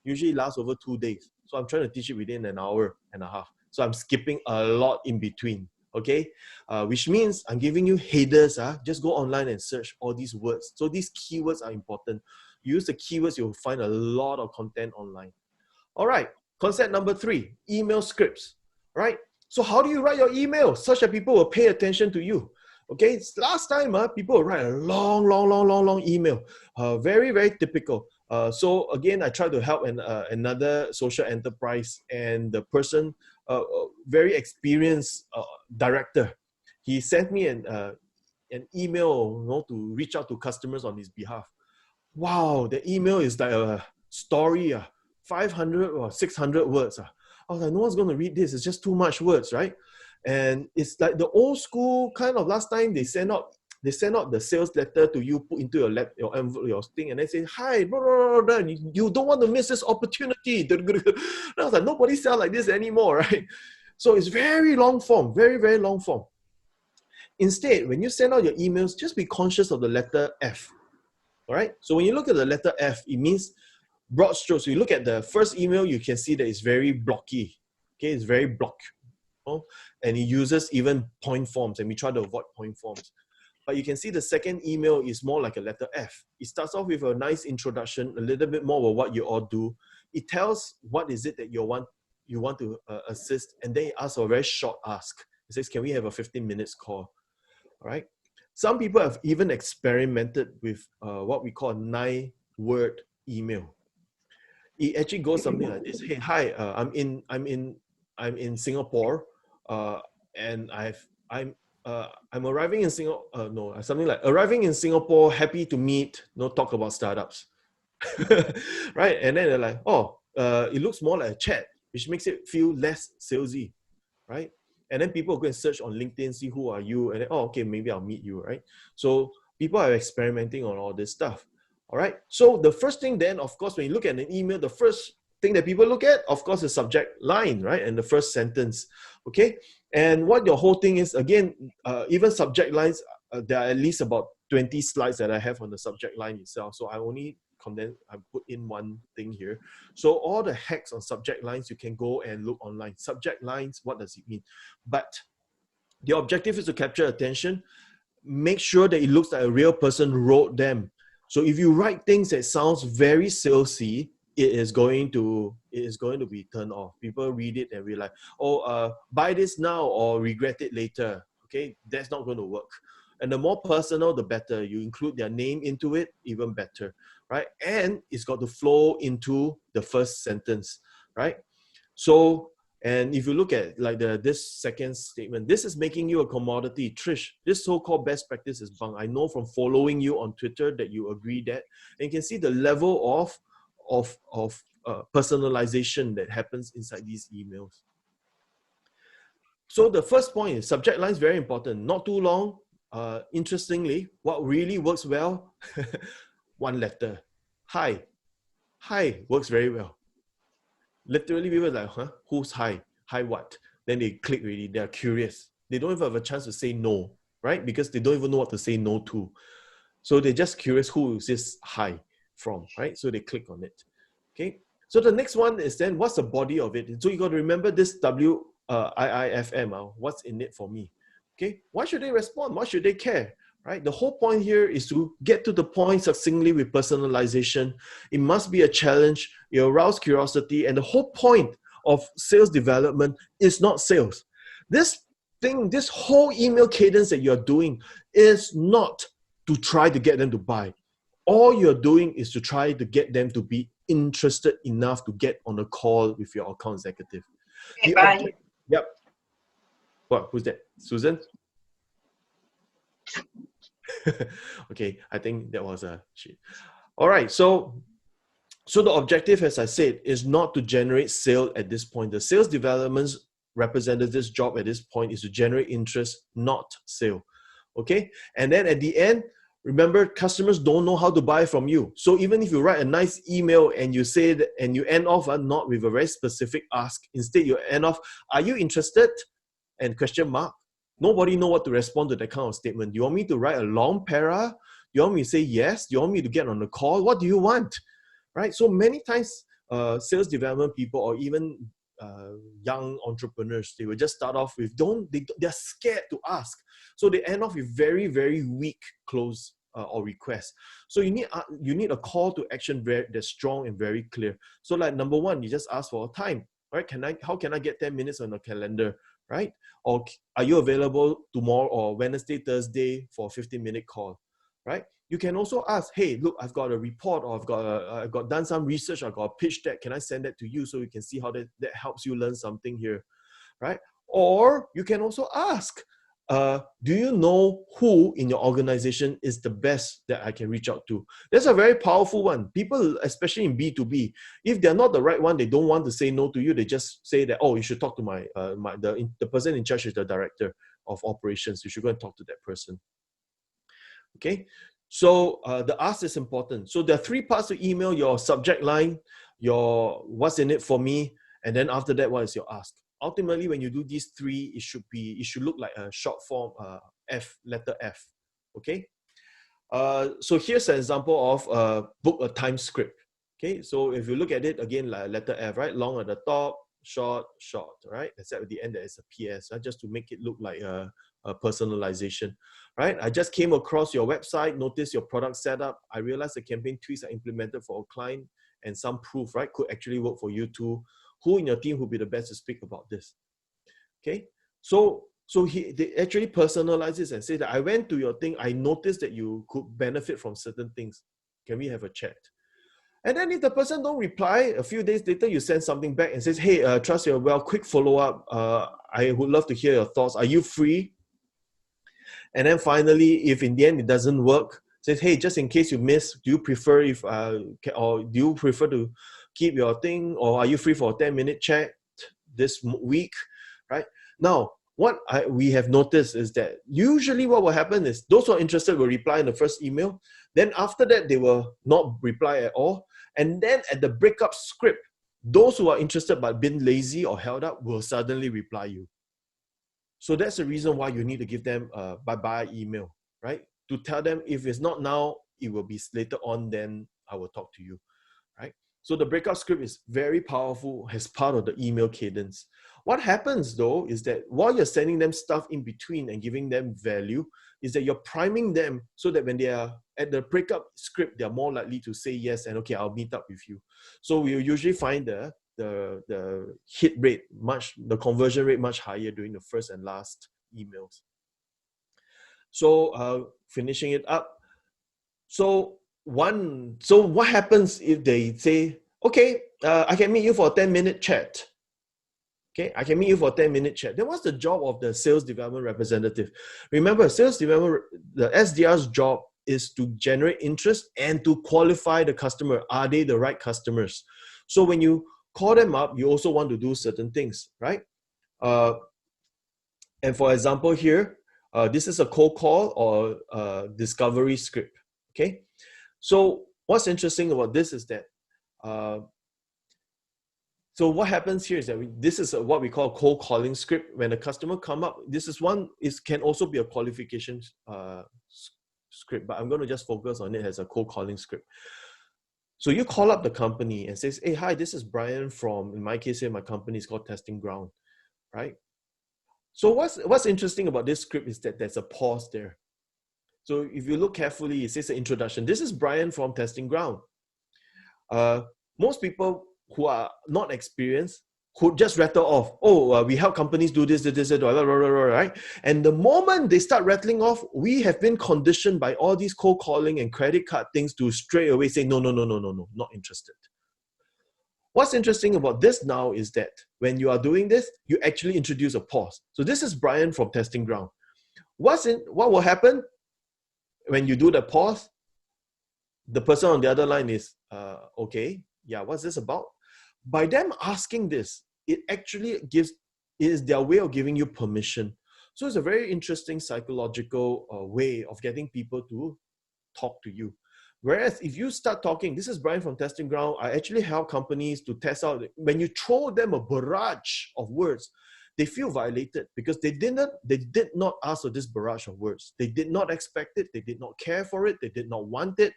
usually last over 2 days. So I'm trying to teach it within an hour and a half. So I'm skipping a lot in between, okay? Which means I'm giving you headers. Just go online and search all these words. So these keywords are important. Use the keywords, you'll find a lot of content online. All right, concept number 3, email scripts, right? So how do you write your email such that people will pay attention to you? Okay, last time people will write a long email, very, very typical. So again, I tried to help another social enterprise, and the person, very experienced director, he sent me an email, to reach out to customers on his behalf. Wow, the email is like a story, 500 or 600 words. I was like, no one's going to read this. It's just too much words, right? And it's like the old school kind of last time they send out the sales letter to you, put into your envelope, your thing, and they say, hi, blah, blah, blah, blah, you don't want to miss this opportunity. And I was like, nobody sell like this anymore, right? So it's very long form, very, very long form. Instead, when you send out your emails, just be conscious of the letter F. All right. So when you look at the letter F, it means broad strokes. So you look at the first email, you can see that it's very blocky. Okay, it's very block. And it uses even point forms, and we try to avoid point forms. But you can see the second email is more like a letter F. It starts off with a nice introduction, a little bit more about what you all do. It tells what is it that you want to assist, and then it asks for a very short ask. It says, can we have a 15 minutes call? All right. Some people have even experimented with what we call a 9-word email. It actually goes something like this: hey, hi, I'm in Singapore, and I'm arriving in Singapore. No, something like arriving in Singapore. Happy to meet. Talk about startups, right? And then they're like, it looks more like a chat, which makes it feel less salesy, right? And then people go and search on LinkedIn, see who are you, and then, okay, maybe I'll meet you, right? So people are experimenting on all this stuff, all right? So the first thing then, of course, when you look at an email, the first thing that people look at, of course, is subject line, right? And the first sentence, okay? And what your whole thing is, again, even subject lines, there are at least about 20 slides that I have on the subject line itself. So I put in one thing here. So all the hacks on subject lines, you can go and look online. Subject lines, what does it mean? But the objective is to capture attention. Make sure that it looks like a real person wrote them. So if you write things that sounds very salesy, it is going to be turned off. People read it and be like, buy this now or regret it later. Okay, that's not going to work. And the more personal, the better. You include their name into it, even better, right? And it's got to flow into the first sentence, right? So, and if you look at like this second statement, this is making you a commodity. Trish, this so-called best practice is bunk. I know from following you on Twitter that you agree that. And you can see the level of personalization that happens inside these emails. So the first point is subject line is very important. Not too long. Interestingly, what really works well, one letter. Hi. Hi works very well. Literally, people are like, huh? Who's hi? Hi what? Then they click already. They're curious. They don't even have a chance to say no, right? Because they don't even know what to say no to. So they're just curious who is this hi from, right? So they click on it. Okay. So the next one is then what's the body of it? So you got to remember this WIIFM. What's in it for me? Okay. Why should they respond? Why should they care? Right? The whole point here is to get to the point succinctly with personalization. It must be a challenge. You arouse curiosity. And the whole point of sales development is not sales. This whole email cadence that you're doing is not to try to get them to buy. All you're doing is to try to get them to be interested enough to get on a call with your account executive. Okay, Yep. What? Who's that? Susan? Okay, I think that was a shit. All right, so the objective, as I said, is not to generate sale at this point. The sales development representative's job at this point is to generate interest, not sale. Okay, and then at the end, remember, customers don't know how to buy from you. So even if you write a nice email and you say that, and you end off not with a very specific ask, instead you end off, are you interested? And question mark. Nobody know what to respond to that kind of statement. You want me to write a long para? You want me to say yes? You want me to get on the call? What do you want? Right? So many times, sales development people or even young entrepreneurs, they will just start off with they're scared to ask. So they end off with very, very weak close or request. So you need a call to action that's strong and very clear. So like number one, you just ask for a time. Right? How can I get 10 minutes on the calendar? Right? Or are you available tomorrow or Wednesday, Thursday for a 15-minute call? Right? You can also ask, hey, look, I've got a report or I've got done some research, I've got a pitch deck. Can I send that to you so you can see how that helps you learn something here? Right? Or you can also ask, do you know who in your organization is the best that I can reach out to? That's a very powerful one. People, especially in B2B, if they're not the right one, they don't want to say no to you. They just say that, oh, you should talk to the person in charge is the director of operations. You should go and talk to that person. Okay, so the ask is important. So there are 3 parts to email: your subject line, your what's in it for me, and then after that, what is your ask? Ultimately, when you do these 3, it should look like a short form letter F. Okay. So here's an example of book a time script. Okay. So if you look at it again, like letter F, right? Long at the top, short, right? Except at the end there is a PS, right? Just to make it look like a personalization, right? I just came across your website, noticed your product setup. I realized the campaign tweaks are implemented for a client and some proof, right, could actually work for you too. Who in your team would be the best to speak about this? Okay, so they actually personalizes and say that I went to your thing, I noticed that you could benefit from certain things. Can we have a chat? And then if the person don't reply, a few days later, you send something back and says, hey, trust you're well, quick follow-up. I would love to hear your thoughts. Are you free? And then finally, if in the end it doesn't work, says, hey, just in case you miss, do you prefer or do you prefer to keep your thing, or are you free for a 10-minute chat this week, right? Now, what we have noticed is that usually what will happen is those who are interested will reply in the first email. Then after that, they will not reply at all. And then at the breakup script, those who are interested but been lazy or held up will suddenly reply you. So that's the reason why you need to give them a bye-bye email, right? To tell them if it's not now, it will be later on, then I will talk to you, right? So the breakout script is very powerful as part of the email cadence. What happens though is that while you're sending them stuff in between and giving them value, is that you're priming them so that when they are at the breakup script, they're more likely to say yes and okay, I'll meet up with you. So we usually find the hit rate the conversion rate much higher during the first and last emails. So finishing it up. So what happens if they say, okay, I can meet you for a 10-minute chat. Okay, I can meet you for a 10-minute chat. Then what's the job of the sales development representative? Remember, sales development, the SDR's job is to generate interest and to qualify the customer. Are they the right customers? So when you call them up, you also want to do certain things, right? And for example here, this is a cold call or a discovery script, okay? So what's interesting about this is that, so what happens here is that this is what we call a cold calling script. When a customer come up, this is can also be a qualification script, but I'm going to just focus on it as a cold calling script. So you call up the company and says, hey, hi, this is Bryan from, in my case here, my company is called Testing Ground, right? So what's interesting about this script is that there's a pause there. So if you look carefully, it says an introduction. This is Bryan from Testing Ground. Most people who are not experienced could just rattle off, we help companies do this, right? And the moment they start rattling off, we have been conditioned by all these cold calling and credit card things to straight away say, no, not interested. What's interesting about this now is that when you are doing this, you actually introduce a pause. So this is Bryan from Testing Ground. What will happen when you do the pause? The person on the other line is, okay, yeah, what's this about? By them asking this, it actually is their way of giving you permission. So it's a very interesting psychological way of getting people to talk to you. Whereas if you start talking, this is Bryan from Testing Ground, I actually help companies to test out. When you throw them a barrage of words, they feel violated because they did not ask for this barrage of words. They did not expect it. They did not care for it. They did not want it.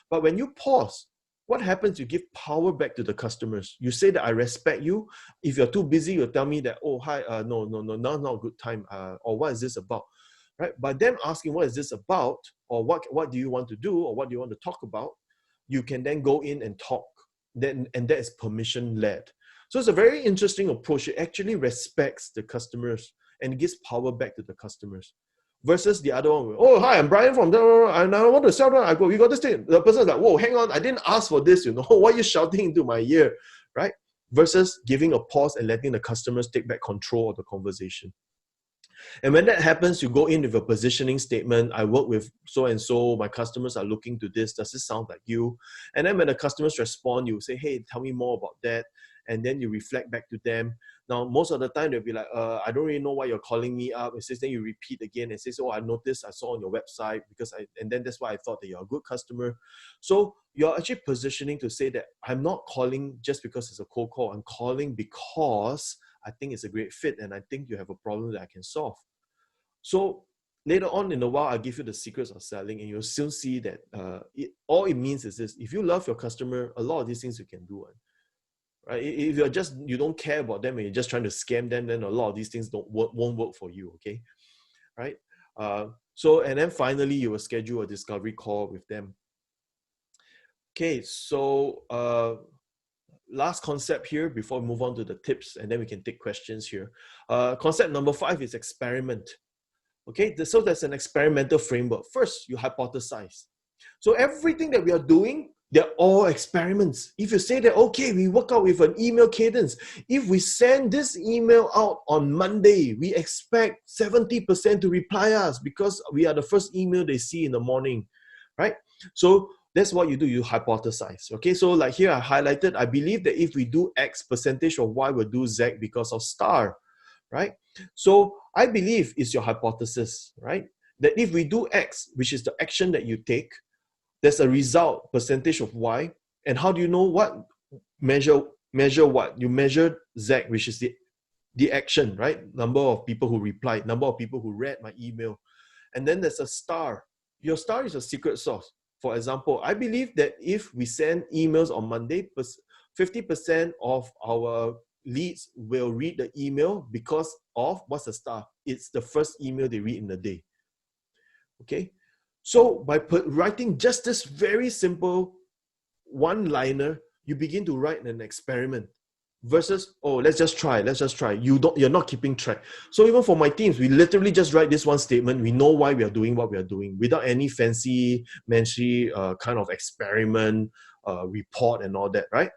But when you pause, what happens? You give power back to the customers. You say that I respect you. If you're too busy, you'll tell me that, oh, hi, no, now's not a good time. Or what is this about? Right? By them asking what is this about, or what do you want to do, or what do you want to talk about, you can then go in and talk. And that is permission-led. So it's a very interesting approach. It actually respects the customers and gives power back to the customers. Versus the other one, oh, hi, I'm Bryan from and I want to sell that. We got this thing. The person's like, whoa, hang on, I didn't ask for this, why are you shouting into my ear, right? Versus giving a pause and letting the customers take back control of the conversation. And when that happens, you go in with a positioning statement. I work with so-and-so, my customers are looking to this. Does this sound like you? And then when the customers respond, you say, hey, tell me more about that. And then you reflect back to them. Now, most of the time, they'll be like, I don't really know why you're calling me up. It says, then you repeat again and says, oh, I noticed, I saw on your website and then that's why I thought that you're a good customer. So you're actually positioning to say that I'm not calling just because it's a cold call. I'm calling because I think it's a great fit and I think you have a problem that I can solve. So later on in the while, I'll give you the secrets of selling and you'll still see that all it means is this: if you love your customer, a lot of these things you can do. Right? If you don't care about them and you're just trying to scam them, then a lot of these things won't work for you, okay? Right? And then finally, you will schedule a discovery call with them. Okay, so last concept here before we move on to the tips, and then we can take questions here. Concept number 5 is experiment. Okay, so that's an experimental framework. First, you hypothesize. So everything that we are doing, they're all experiments. If you say that, okay, we work out with an email cadence. If we send this email out on Monday, we expect 70% to reply us because we are the first email they see in the morning, right? So that's what you do, you hypothesize. Okay, so like here I highlighted, I believe that if we do X, percentage of Y will do Z because of star, right? So I believe is your hypothesis, right? That if we do X, which is the action that you take, there's a result, percentage of Y. And how do you know what? Measure what? You measure Z, which is the action, right? Number of people who replied, number of people who read my email. And then there's a star. Your star is a secret sauce. For example, I believe that if we send emails on Monday, 50% of our leads will read the email because of what's the star? It's the first email they read in the day. Okay? So by writing just this very simple one-liner, you begin to write an experiment versus, oh, let's just try. You're not keeping track. So even for my teams, we literally just write this one statement. We know why we are doing what we are doing without any fancy kind of experiment, report and all that, right?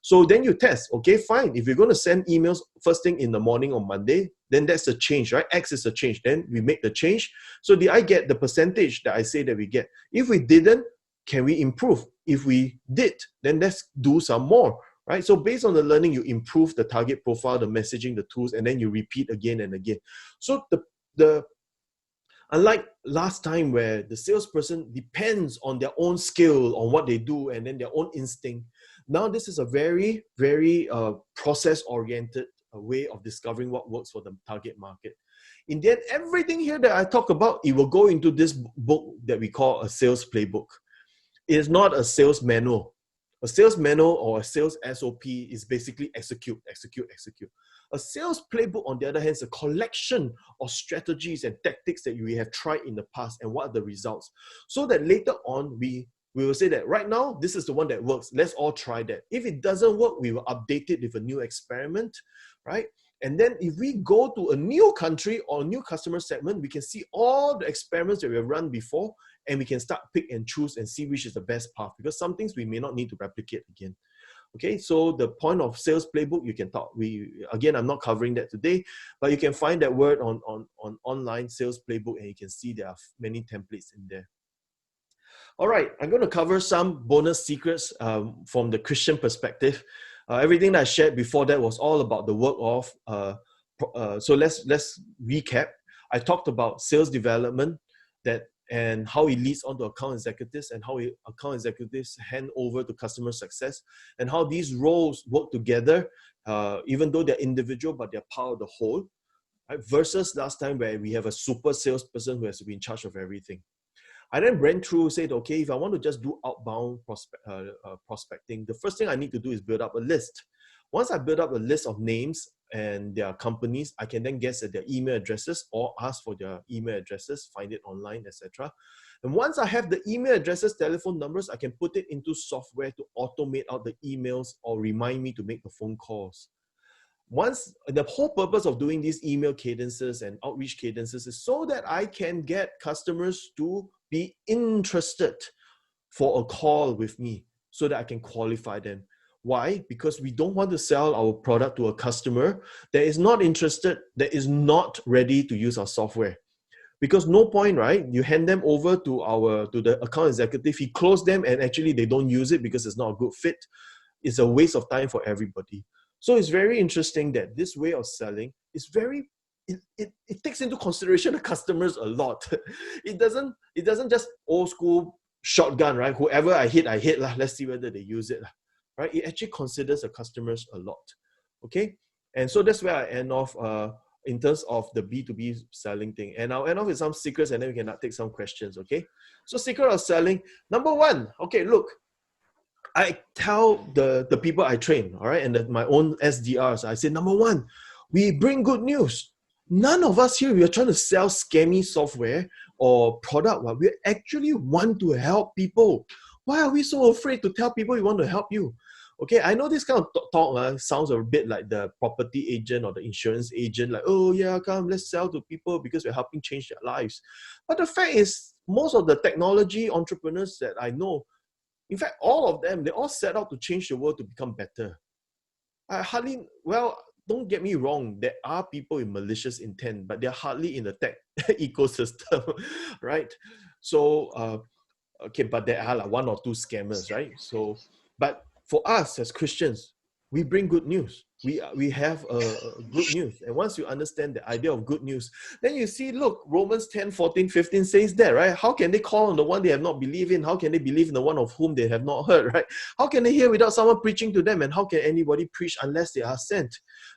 So then you test, okay, fine. If you're going to send emails first thing in the morning on Monday, then that's the change, right? X is a change. Then we make the change. So did I get the percentage that I say that we get? If we didn't, can we improve? If we did, then let's do some more, right? So based on the learning, you improve the target profile, the messaging, the tools, and then you repeat again and again. So unlike last time where the salesperson depends on their own skill, on what they do, and then their own instinct, now this is a very, very process-oriented way of discovering what works for the target market. In the end, everything here that I talk about, it will go into this book that we call a sales playbook. It is not a sales manual. A sales manual or a sales SOP is basically execute. A sales playbook, on the other hand, is a collection of strategies and tactics that we have tried in the past and what are the results. So that later on, we will say that right now, this is the one that works. Let's all try that. If it doesn't work, we will update it with a new experiment, right? And then if we go to a new country or a new customer segment, we can see all the experiments that we have run before, and we can start pick and choose and see which is the best path, because some things we may not need to replicate again. Okay, so the point of sales playbook, you can talk. Again, I'm not covering that today, but you can find that word on online sales playbook, and you can see there are many templates in there. All right, I'm going to cover some bonus secrets from the Christian perspective. Everything that I shared before that was all about the work of. So let's recap. I talked about sales development and how it leads on to account executives, and how account executives hand over to customer success, and how these roles work together, even though they're individual, but they're part of the whole, right? Versus last time where we have a super salesperson who has to be in charge of everything. I then ran through, said, okay, if I want to just do outbound prospecting, the first thing I need to do is build up a list. Once I build up a list of names and their companies, I can then guess at their email addresses or ask for their email addresses, find it online, etc. And once I have the email addresses, telephone numbers, I can put it into software to automate out the emails or remind me to make the phone calls. The whole purpose of doing these email cadences and outreach cadences is so that I can get customers to be interested for a call with me, so that I can qualify them. Why? Because we don't want to sell our product to a customer that is not interested, that is not ready to use our software. Because no point, right? You hand them over to the account executive, he closed them and actually they don't use it because it's not a good fit. It's a waste of time for everybody. So it's very interesting that this way of selling is very, it takes into consideration the customers a lot. It doesn't just old school shotgun, right? Whoever I hit, let's see whether they use it, right? It actually considers the customers a lot, okay? And so that's where I end off in terms of the B2B selling thing. And I'll end off with some secrets and then we can take some questions, okay? So secret of selling, number one, okay, look, I tell the people I train, all right, and my own SDRs, I say, number one, we bring good news. None of us here, we are trying to sell scammy software or product. We actually want to help people. Why are we so afraid to tell people we want to help you? Okay, I know this kind of talk sounds a bit like the property agent or the insurance agent, like, oh yeah, come, let's sell to people because we're helping change their lives. But the fact is, most of the technology entrepreneurs that I know, in fact, all of them, they all set out to change the world to become better. Don't get me wrong, there are people with malicious intent, but they're hardly in the tech ecosystem, right? So, okay, but there are like one or two scammers, right? So, but for us as Christians, we bring good news. We have good news. And once you understand the idea of good news, then you see, look, Romans 10, 14, 15 says that, right? How can they call on the one they have not believed in? How can they believe in the one of whom they have not heard, right? How can they hear without someone preaching to them? And how can anybody preach unless they are sent?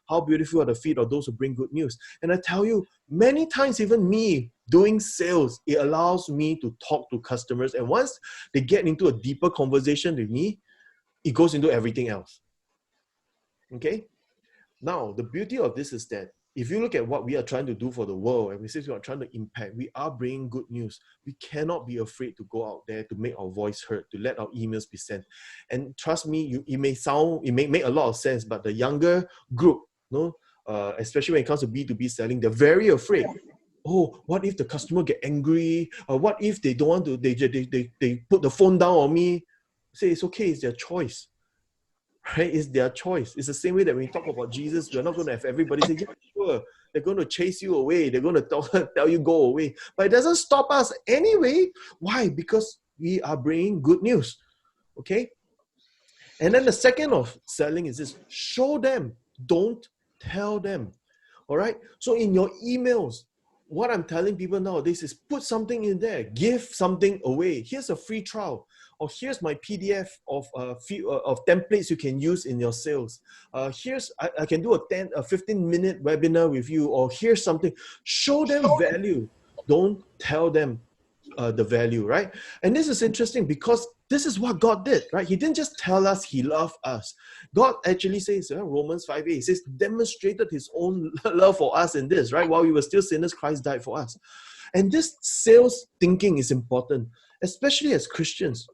How beautiful are the feet of those who bring good news. And I tell you, many times, even me doing sales, it allows me to talk to customers. And once they get into a deeper conversation with me, it goes into everything else. Okay? Now, the beauty of this is that if you look at what we are trying to do for the world, and we say we are trying to impact, we are bringing good news. We cannot be afraid to go out there to make our voice heard, to let our emails be sent. And trust me, it may make a lot of sense, but the younger group, especially when it comes to B2B selling, they're very afraid. Oh, what if the customer get angry? Or what if they don't want to, they put the phone down on me? Say it's okay, it's their choice. Right? It's their choice. It's the same way that when we talk about Jesus, we're not going to have everybody say, yeah, sure. They're going to chase you away. They're going to tell you go away. But it doesn't stop us anyway. Why? Because we are bringing good news. Okay? And then the second of selling is this: show them, don't tell them. All right? So in your emails, what I'm telling people nowadays is put something in there, give something away. Here's a free trial, or here's my PDF of templates you can use in your sales. I can do a 15-minute webinar with you, or here's something. Show them value. Don't tell them the value, right? And this is interesting because this is what God did, right? He didn't just tell us he loved us. God actually says, Romans 5:8, he says, demonstrated his own love for us in this, right? While we were still sinners, Christ died for us. And this sales thinking is important, especially as Christians.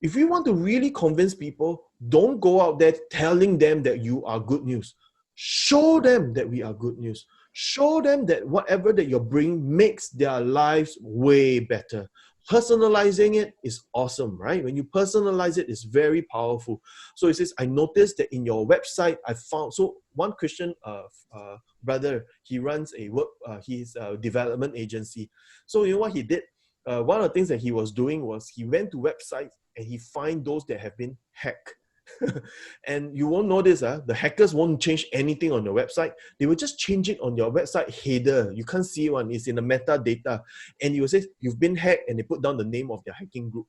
If we want to really convince people, don't go out there telling them that you are good news. Show them that we are good news. Show them that whatever that you're bringing makes their lives way better. Personalizing it is awesome, right? When you personalize it, it's very powerful. So it says, I noticed that in your website, I found, so one Christian brother, he runs his development agency. So you know what he did? One of the things that he was doing was he went to websites and he find those that have been hacked. And you won't notice, the hackers won't change anything on your website. They will just change it on your website header. You can't see one. It's in the metadata. And you will say, you've been hacked, and they put down the name of their hacking group.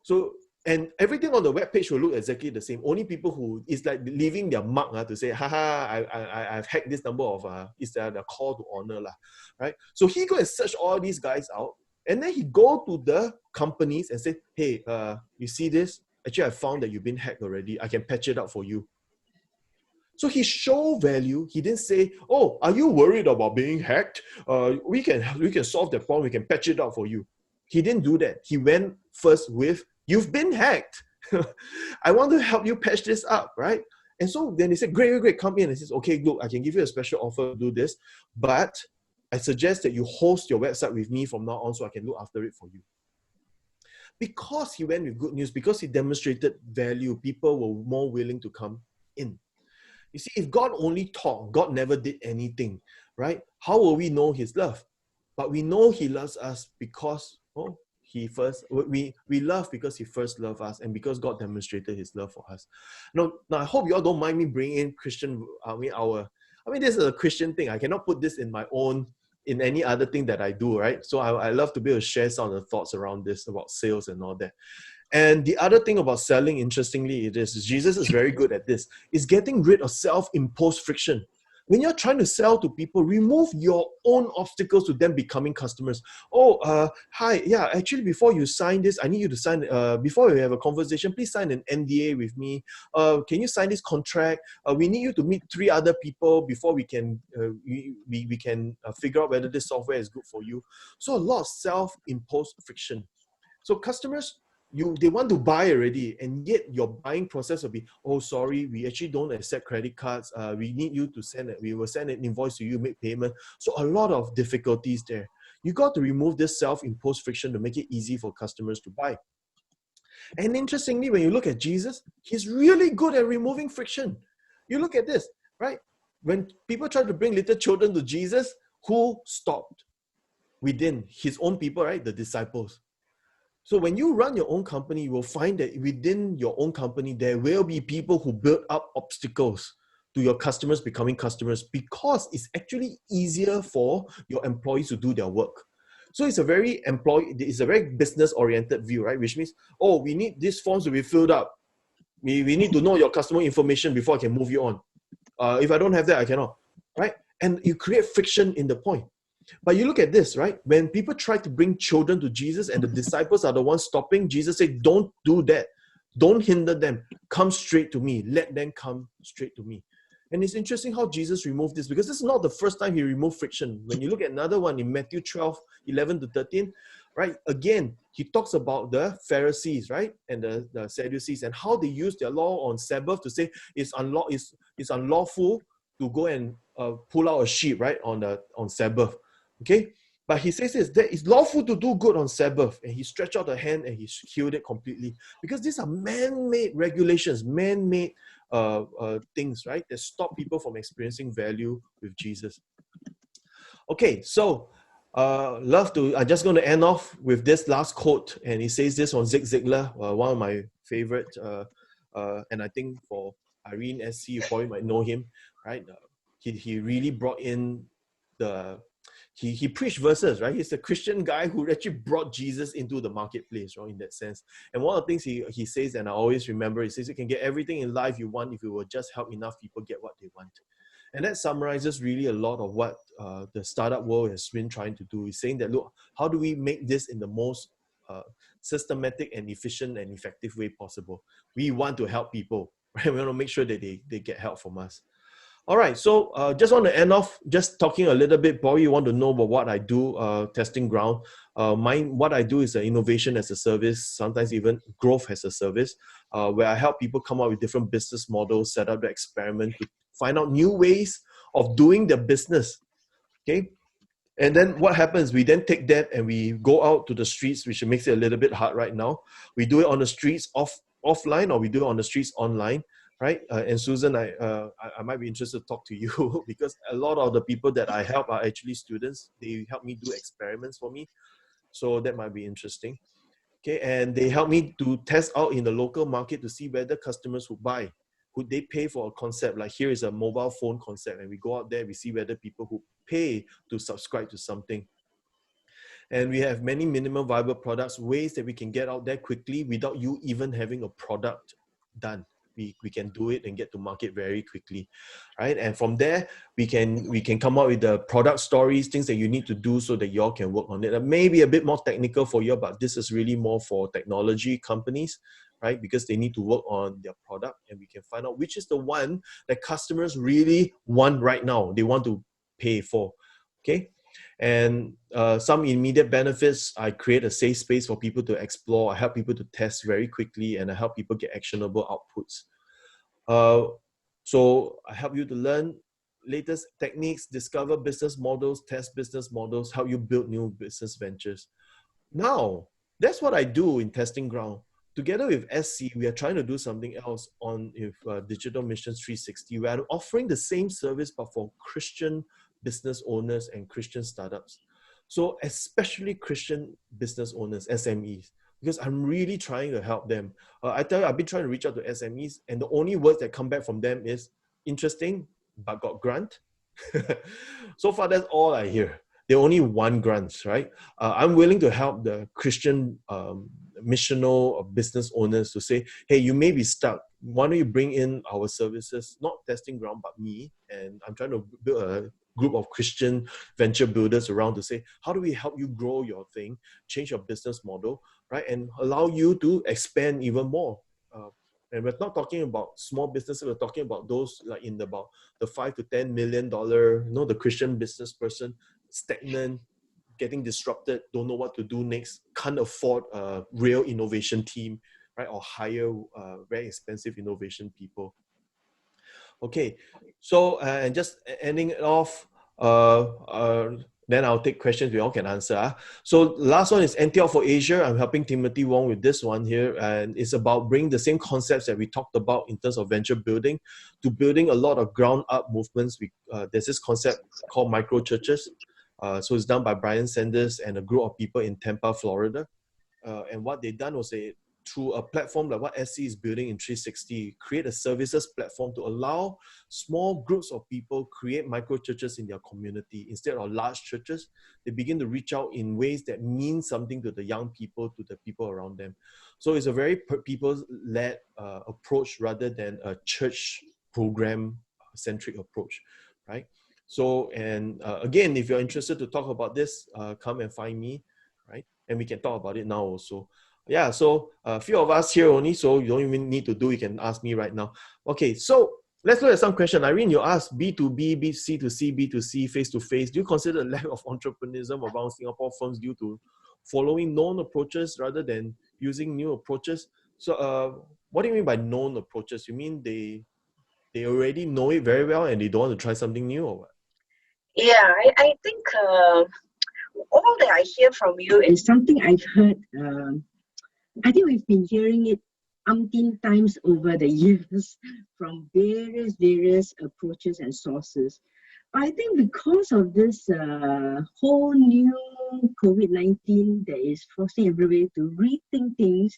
So, and everything on the web page will look exactly the same. Only people who, it's like leaving their mark to say, haha, I've hacked this number of, is the call to honor, right? So he go and search all these guys out. And then he go to the companies and say, hey, you see this? Actually, I found that you've been hacked already. I can patch it up for you. So he showed value. He didn't say, oh, are you worried about being hacked? We can solve the problem. We can patch it up for you. He didn't do that. He went first with, you've been hacked. I want to help you patch this up, right? And so then they said, great, come in. And he says, okay, look, I can give you a special offer to do this, but I suggest that you host your website with me from now on so I can look after it for you. Because he went with good news, because he demonstrated value, people were more willing to come in. You see, if God only talked, God never did anything, right? How will we know his love? But we know he loves us because, we love because he first loved us and because God demonstrated his love for us. Now I hope you all don't mind me bringing in this is a Christian thing. I cannot put this in any other thing that I do, right? So I love to be able to share some of the thoughts around this, about sales and all that. And the other thing about selling, interestingly, Jesus is very good at this, is getting rid of self-imposed friction. When you're trying to sell to people, remove your own obstacles to them becoming customers. Hi, yeah, actually, before you sign this, I need you to sign, before we have a conversation, please sign an NDA with me. Can you sign this contract? We need you to meet 3 other people before we can figure out whether this software is good for you. So a lot of self-imposed friction. So customers, they want to buy already, and yet your buying process will be, oh, sorry, we actually don't accept credit cards. We need you to we will send an invoice to you, make payment. So a lot of difficulties there. You got to remove this self-imposed friction to make it easy for customers to buy. And interestingly, when you look at Jesus, he's really good at removing friction. You look at this, right? When people try to bring little children to Jesus, who stopped? Within his own people, right? The disciples. So when you run your own company, you will find that within your own company, there will be people who build up obstacles to your customers becoming customers, because it's actually easier for your employees to do their work. So it's a very business-oriented view, right? Which means, oh, we need these forms to be filled up. We need to know your customer information before I can move you on. If I don't have that, I cannot, right? And you create friction in the point. But you look at this, right? When people try to bring children to Jesus and the disciples are the ones stopping, Jesus said, don't do that. Don't hinder them. Come straight to me. Let them come straight to me. And it's interesting how Jesus removed this, because this is not the first time he removed friction. When you look at another one in Matthew 12, 11 to 13, right? Again, he talks about the Pharisees, right? And the Sadducees, and how they use their law on Sabbath to say it's unlawful to go and pull out a sheep, right? On Sabbath. Okay, but he says this, that it's lawful to do good on Sabbath, and he stretched out the hand and he healed it completely, because these are man-made regulations, man-made things, right, that stop people from experiencing value with Jesus. Okay, so I'm just going to end off with this last quote, and he says this on Zig Ziglar, one of my favorite, and I think for Irene SC, you probably might know him, right? He really brought in he preached verses, right? He's a Christian guy who actually brought Jesus into the marketplace, right, in that sense. And one of the things he says, and I always remember, he says, you can get everything in life you want if you will just help enough people get what they want. And that summarizes really a lot of what the startup world has been trying to do. He's saying that, look, how do we make this in the most systematic and efficient and effective way possible? We want to help people, right? We want to make sure that they get help from us. All right, so just want to end off just talking a little bit. Probably you want to know about what I do, testing ground. What I do is innovation as a service, sometimes even growth as a service, where I help people come up with different business models, set up the experiment to find out new ways of doing their business. Okay, and then what happens? We then take that and we go out to the streets, which makes it a little bit hard right now. We do it on the streets offline, or we do it on the streets online. Right, and Susan, I might be interested to talk to you because a lot of the people that I help are actually students. They help me do experiments for me, so that might be interesting. Okay, and they help me to test out in the local market to see whether customers would buy. Would they pay for a concept? Like here is a mobile phone concept, and we go out there, we see whether people who pay to subscribe to something. And we have many minimum viable products, ways that we can get out there quickly without you even having a product done. We can do it and get to market very quickly, right? And from there, we can come up with the product stories, things that you need to do so that y'all can work on it. It may be a bit more technical for you, but this is really more for technology companies, right? Because they need to work on their product, and we can find out which is the one that customers really want right now. They want to pay for, okay? And some immediate benefits, I create a safe space for people to explore. I help people to test very quickly, and I help people get actionable outputs. So I help you to learn latest techniques, discover business models, test business models, help you build new business ventures. Now, That's what I do in Testing Ground. Together with SC, we are trying to do something else on Digital Missions 360. We are offering the same service, but for Christian business owners and Christian startups. So especially Christian business owners, SMEs, because I'm really trying to help them. I tell you, I've been trying to reach out to SMEs, and the only words that come back from them is interesting, but got grant. So far, that's all I hear. They only want grants, right? I'm willing to help the Christian missional or business owners to say, hey, you may be stuck. Why don't you bring in our services, not Testing Ground, but me? And I'm trying to build a group of Christian venture builders around to say, how do we help you grow your thing, change your business model, right? And allow you to expand even more. And we're not talking about small businesses, we're talking about those like in about the $5 to $10 million, the Christian business person, stagnant, getting disrupted, don't know what to do next, can't afford a real innovation team, right? Or hire very expensive innovation people. Okay, so and just ending it off, then I'll take questions we all can answer. So last one is Antioch for Asia. I'm helping Timothy Wong with this one here, and it's about bringing the same concepts that we talked about in terms of venture building to building a lot of ground up movements. There's this concept called micro churches. So it's done by Brian Sanders and a group of people in Tampa, Florida. And what they done was through a platform like what SC is building in 360, create a services platform to allow small groups of people create micro churches in their community instead of large churches. They begin to reach out in ways that mean something to the young people, to the people around them. So it's a very people-led approach rather than a church program-centric approach, right? So, and again, if you're interested to talk about this, come and find me, right? And we can talk about it now also. Yeah, so a few of us here only, so you don't even need to do, you can ask me right now. Okay, so let's look at some question. Irene, you asked B2B, C2C, B2C, face-to-face. Do you consider the lack of entrepreneurship around Singapore firms due to following known approaches rather than using new approaches? So what do you mean by known approaches? You mean they already know it very well and they don't want to try something new or what? Yeah, I think all that I hear from you is something I've heard. I think we've been hearing it umpteen times over the years from various approaches and sources. I think because of this whole new COVID-19 that is forcing everybody to rethink things,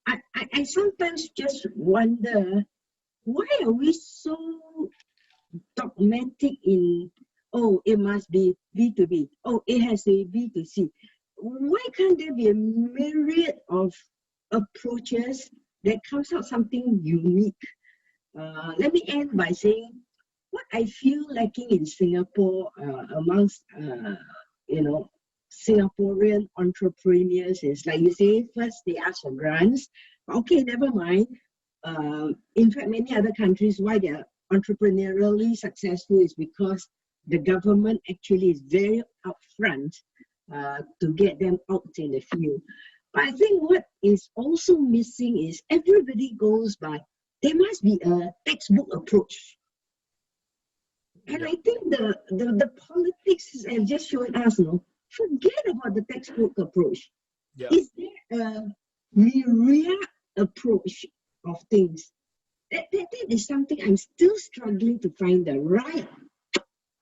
I sometimes just wonder, why are we so dogmatic in, oh, it must be B2B, oh, it has to be B2C. Why can't there be a myriad of approaches that comes out something unique? Let me end by saying what I feel lacking in Singapore amongst Singaporean entrepreneurs is, like you say, first they ask for grants. Okay, never mind. In fact, many other countries, why they are entrepreneurially successful is because the government actually is very upfront to get them out in the field. But I think what is also missing is everybody goes by, there must be a textbook approach. And I think the politics have just shown us, forget about the textbook approach. Yeah. Is there a myriad approach of things? That is something I'm still struggling to find the right,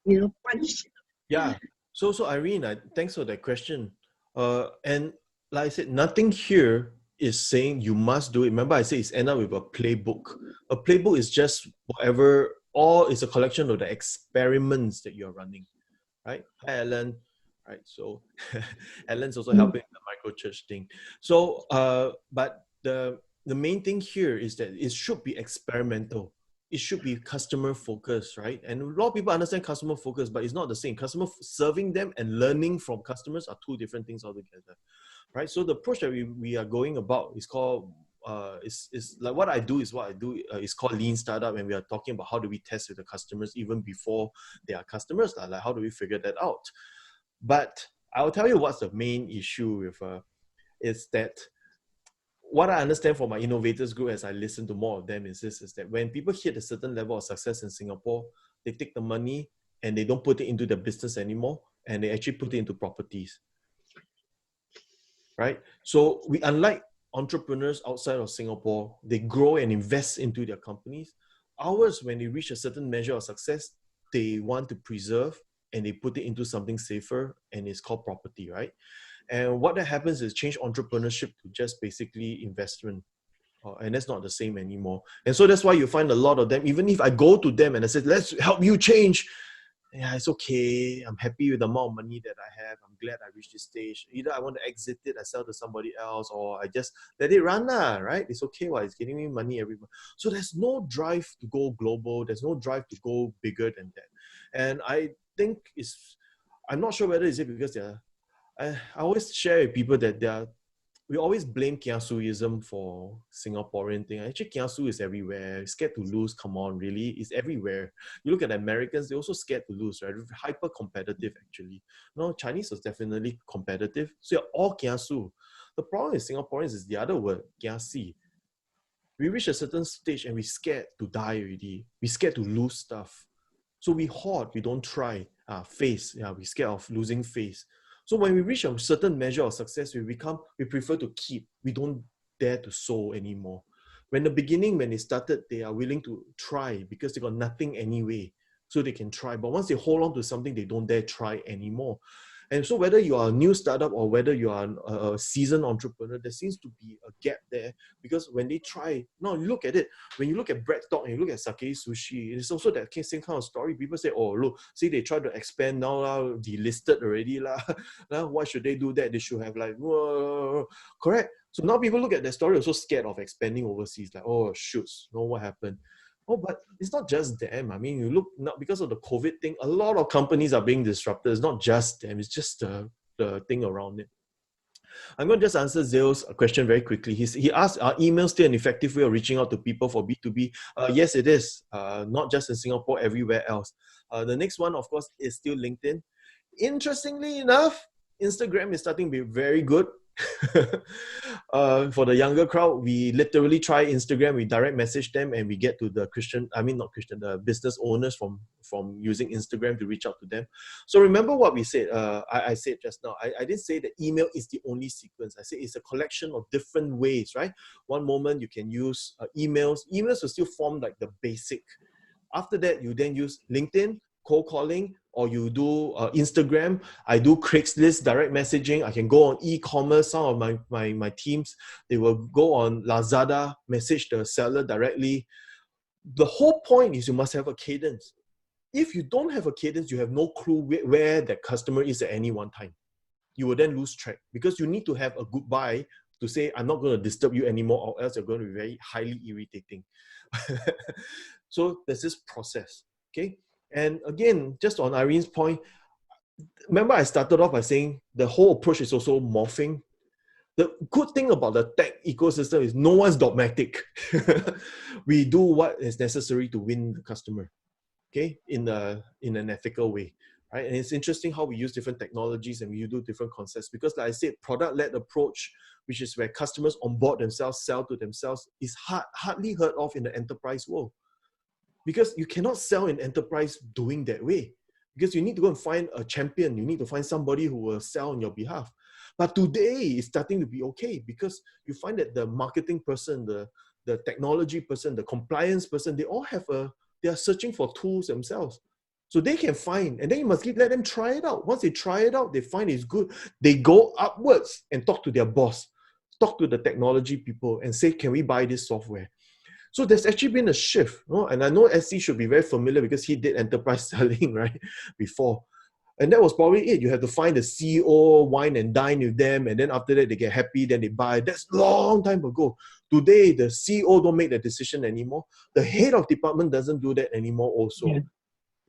punch. Yeah. So Irene, thanks for that question. And like I said, nothing here is saying you must do it. Remember, I said it's end up with a playbook. A playbook is just whatever, or it's a collection of the experiments that you're running, right? Hi, Ellen. Right. So Ellen's also helping the micro church thing. So, but the main thing here is that it should be experimental. It should be customer focused, right? And a lot of people understand customer focused, but it's not the same. Serving them and learning from customers are two different things altogether, right? So the approach that we are going about is called is like what I do is what I do. It's called Lean Startup, and we are talking about how do we test with the customers even before they are customers. Like how do we figure that out? But I'll tell you what's the main issue with is that what I understand from my innovators group as I listen to more of them is that when people hit a certain level of success in Singapore, they take the money and they don't put it into the business anymore, and they actually put it into properties. right? So we, unlike entrepreneurs outside of Singapore, they grow and invest into their companies. Ours, when they reach a certain measure of success, they want to preserve and they put it into something safer, and it's called property, right? And what that happens is change entrepreneurship to just basically investment. And that's not the same anymore. And so that's why you find a lot of them, even if I go to them and I said, let's help you change. Yeah, it's okay. I'm happy with the amount of money that I have. I'm glad I reached this stage. Either I want to exit it, I sell to somebody else, or I just let it run, right? It's okay. Why? It's getting me money every month. So there's no drive to go global. There's no drive to go bigger than that. And I think I'm not sure whether is it because I always share with people that we always blame kiasuism for Singaporean thing. Actually, kiasu is everywhere. Scared to lose. Come on, really, it's everywhere. You look at Americans; they're also scared to lose, right? Hyper competitive, actually. No, Chinese was definitely competitive. So you're all kiasu. The problem with Singaporeans is the other word, kiasi. We reach a certain stage and we scared to die already. We scared to lose stuff. So we hoard, we don't try. Face, yeah, we scared of losing face. So when we reach a certain measure of success, we prefer to keep. We don't dare to sow anymore. When the beginning, when they started, they are willing to try because they got nothing anyway. So they can try. But once they hold on to something, they don't dare try anymore. And so whether you are a new startup or whether you are a seasoned entrepreneur, there seems to be a gap there because when they try, no, you look at it, when you look at Bread Talk and you look at Sake Sushi, it's also that same kind of story. People say, oh, look, see, they try to expand now, delisted already. Now, why should they do that? They should have like, whoa, correct. So now people look at that story also scared of expanding overseas, like, oh, shoots, know what happened. Oh, but it's not just them. I mean, you look now because of the COVID thing, a lot of companies are being disrupted. It's not just them, it's just the thing around it. I'm going to just answer Zale's question very quickly. He asked, are emails still an effective way of reaching out to people for B2B? Yes, it is. Not just in Singapore, everywhere else. The next one, of course, is still LinkedIn. Interestingly enough, Instagram is starting to be very good. For the younger crowd, we literally try Instagram, we direct message them, and we get to the the business owners from using Instagram to reach out to them. So remember what we said, I said just now, I didn't say that email is the only sequence. I said it's a collection of different ways, right? One moment you can use emails. Emails will still form like the basic. After that, you then use LinkedIn, cold calling, or you do Instagram. I do Craigslist, direct messaging. I can go on e-commerce. Some of my teams, they will go on Lazada, message the seller directly. The whole point is you must have a cadence. If you don't have a cadence, you have no clue where the customer is at any one time. You will then lose track because you need to have a goodbye to say, I'm not going to disturb you anymore, or else you're going to be very highly irritating. So there's this process, okay? And again, just on Irene's point, remember I started off by saying the whole approach is also morphing. The good thing about the tech ecosystem is no one's dogmatic. We do what is necessary to win the customer, okay, in an ethical way, right? And it's interesting how we use different technologies and we do different concepts because, like I said, product-led approach, which is where customers onboard themselves, sell to themselves, is hardly heard of in the enterprise world. Because you cannot sell in enterprise doing that way. Because you need to go and find a champion. You need to find somebody who will sell on your behalf. But today it's starting to be okay because you find that the marketing person, the technology person, the compliance person, they are searching for tools themselves. So they can find, and then you must let them try it out. Once they try it out, they find it's good. They go upwards and talk to their boss, talk to the technology people and say, can we buy this software? So there's actually been a shift, and I know SC should be very familiar because he did enterprise selling, right, before. And that was probably it. You have to find the CEO, wine and dine with them, and then after that they get happy, then they buy. That's a long time ago. Today, the CEO don't make the decision anymore. The head of department doesn't do that anymore also. Yeah.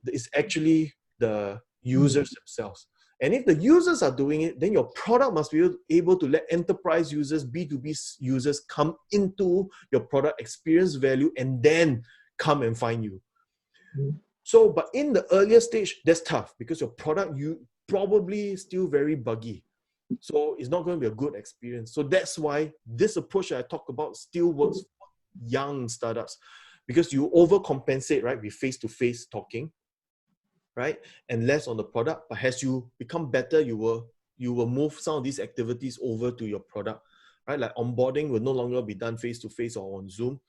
It's actually the users themselves. And if the users are doing it, then your product must be able to let enterprise users, B2B users come into your product, experience value, and then come and find you. So, but in the earlier stage, that's tough because your product, you probably still very buggy. So it's not going to be a good experience. So that's why this approach that I talk about still works for young startups because you overcompensate, right, with face-to-face talking, right? And less on the product. But as you become better, you will you will move some of these activities over to your product, right? Like onboarding will no longer be done face to face or on Zoom,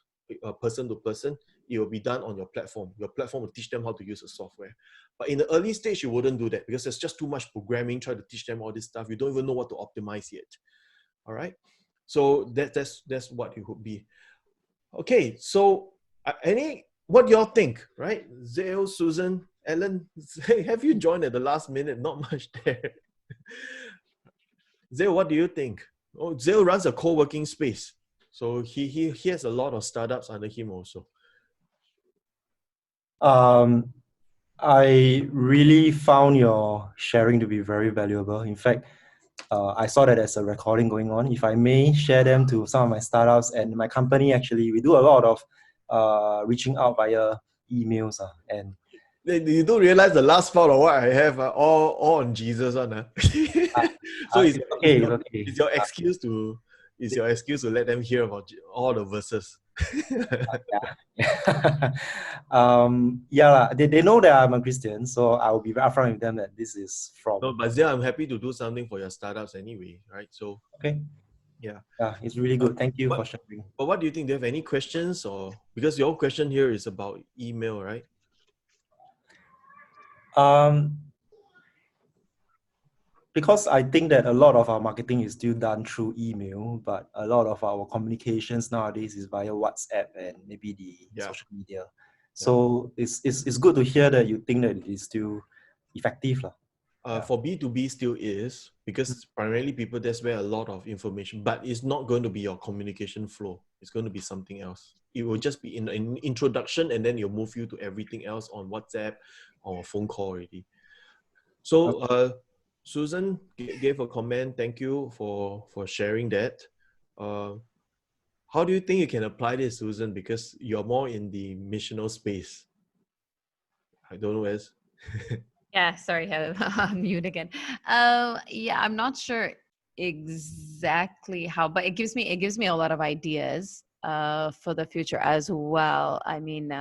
person to person. It will be done on your platform. Your platform will teach them how to use the software. But in the early stage, you wouldn't do that because there's just too much programming, try to teach them all this stuff. You don't even know what to optimize yet. All right. So that's what it would be. Okay. So what do y'all think, right? Zale, Susan, Ellen, have you joined at the last minute? Not much there. Zale, what do you think? Oh, Zale runs a co-working space. So he has a lot of startups under him also. I really found your sharing to be very valuable. In fact, I saw that there's a recording going on. If I may share them to some of my startups and my company, actually, we do a lot of reaching out via emails. And You don't realize the last part of what I have all on Jesus one. So it's okay, it's okay. it's your excuse to let them hear about all the verses. They know that I'm a Christian, so I will be very upfront with them that this is from. No, but Zia, I'm happy to do something for your startups anyway, right? So Okay. yeah, It's really good. Thank you for sharing. But what do you think? Do you have any questions, or because your question here is about email, right? Because I think that a lot of our marketing is still done through email, but a lot of our communications nowadays is via WhatsApp and maybe the social media. So it's good to hear that you think that it is still effective. For B2B still is, because primarily people, that's where a lot of information, but it's not going to be your communication flow. It's going to be something else. It will just be in an introduction, and then it'll move you to everything else on WhatsApp or phone call already. So Susan gave a comment. Thank you for sharing that. How do you think you can apply this, Susan? Because you're more in the missional space. I don't know as. Yeah, sorry, I'm mute again. Yeah, I'm not sure exactly how, but it gives me a lot of ideas for the future as well. I mean,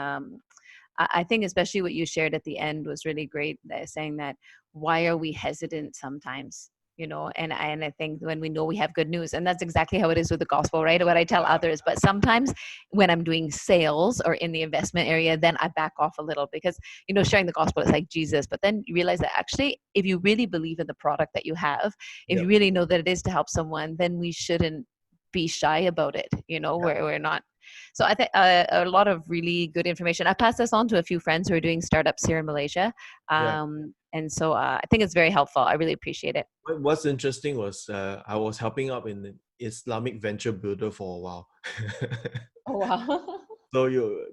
I think especially what you shared at the end was really great, saying that why are we hesitant sometimes? And I think when we know we have good news, and that's exactly how it is with the gospel, right? What I tell others. But sometimes when I'm doing sales or in the investment area, then I back off a little because, sharing the gospel is like Jesus. But then you realize that actually, if you really believe in the product that you have, if you really know that it is to help someone, then we shouldn't be shy about it. We're not. So I think a lot of really good information. I passed this on to a few friends who are doing startups here in Malaysia. And so I think it's very helpful. I really appreciate it. What's interesting was I was helping out in an Islamic venture builder for a while. Oh, wow. So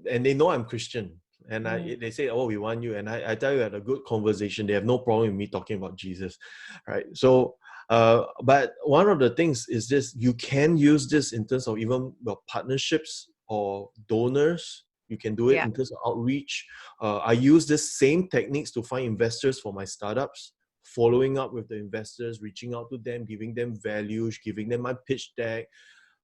and they know I'm Christian. And they say, oh, we want you. And I tell you, I had a good conversation. They have no problem with me talking about Jesus, right? So, but one of the things is this: you can use this in terms of even partnerships or donors. You can do it in terms of outreach. I use the same techniques to find investors for my startups, following up with the investors, reaching out to them, giving them values, giving them my pitch deck,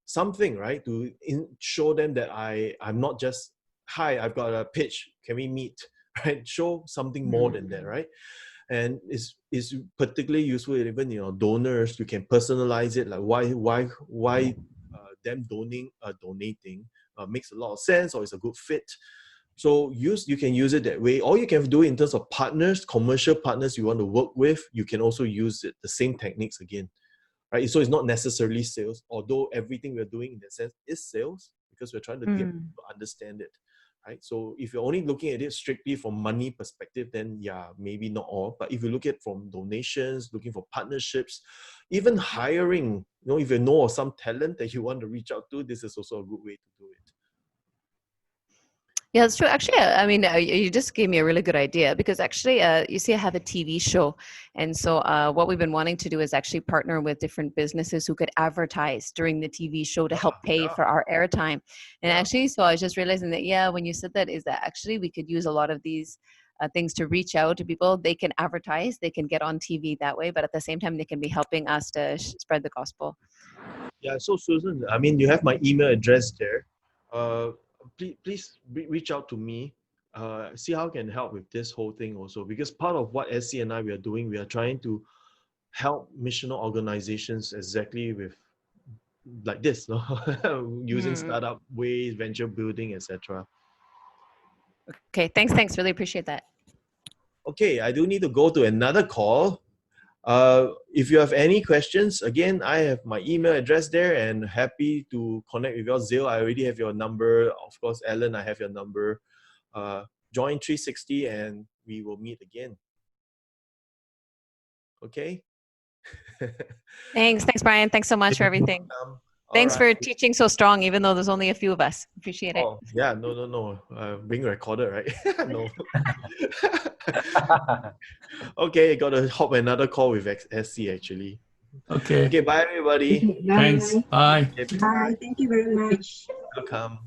something, right? To show them that I'm not just, hi, I've got a pitch, can we meet, right? Show something more than that, right? And it's particularly useful even donors. You can personalize it, like why them donating makes a lot of sense, or it's a good fit. So you can use it that way, or you can do it in terms of partners, commercial partners you want to work with. You can also use it, the same techniques again, right? So it's not necessarily sales, although everything we're doing in that sense is sales, because we're trying to get people to understand it, right? So if you're only looking at it strictly from money perspective, then yeah, maybe not all. But if you look at from donations, looking for partnerships, even hiring, if you know of some talent that you want to reach out to, this is also a good way to do it. Yeah, it's true. Actually, I mean, you just gave me a really good idea because actually, you see, I have a TV show. And so what we've been wanting to do is actually partner with different businesses who could advertise during the TV show to help pay for our airtime. And actually, so I was just realizing that, when you said that, is that actually we could use a lot of these things to reach out to people. They can advertise, they can get on TV that way, but at the same time, they can be helping us to spread the gospel. Yeah, so Susan, I mean, you have my email address there. Please reach out to me. See how I can help with this whole thing also, because part of what SC and I we are doing, we are trying to help missional organizations exactly with like this, no? Using startup ways, venture building, etc. Okay, thanks. Really appreciate that. Okay, I do need to go to another call. If you have any questions, again, I have my email address there and happy to connect with your Zale. I already have your number. Of course, Alan, I have your number. Join 360 and we will meet again. Okay? Thanks, Bryan. Thanks so much for everything. Thanks for teaching so strong, even though there's only a few of us. Appreciate it. Oh, yeah, no. Being recorded, right? No. Okay, got to hop another call with SC actually. Okay. Okay, bye everybody. Okay, bye. Thanks. Bye. Okay, Bye. Thank you very much. welcome.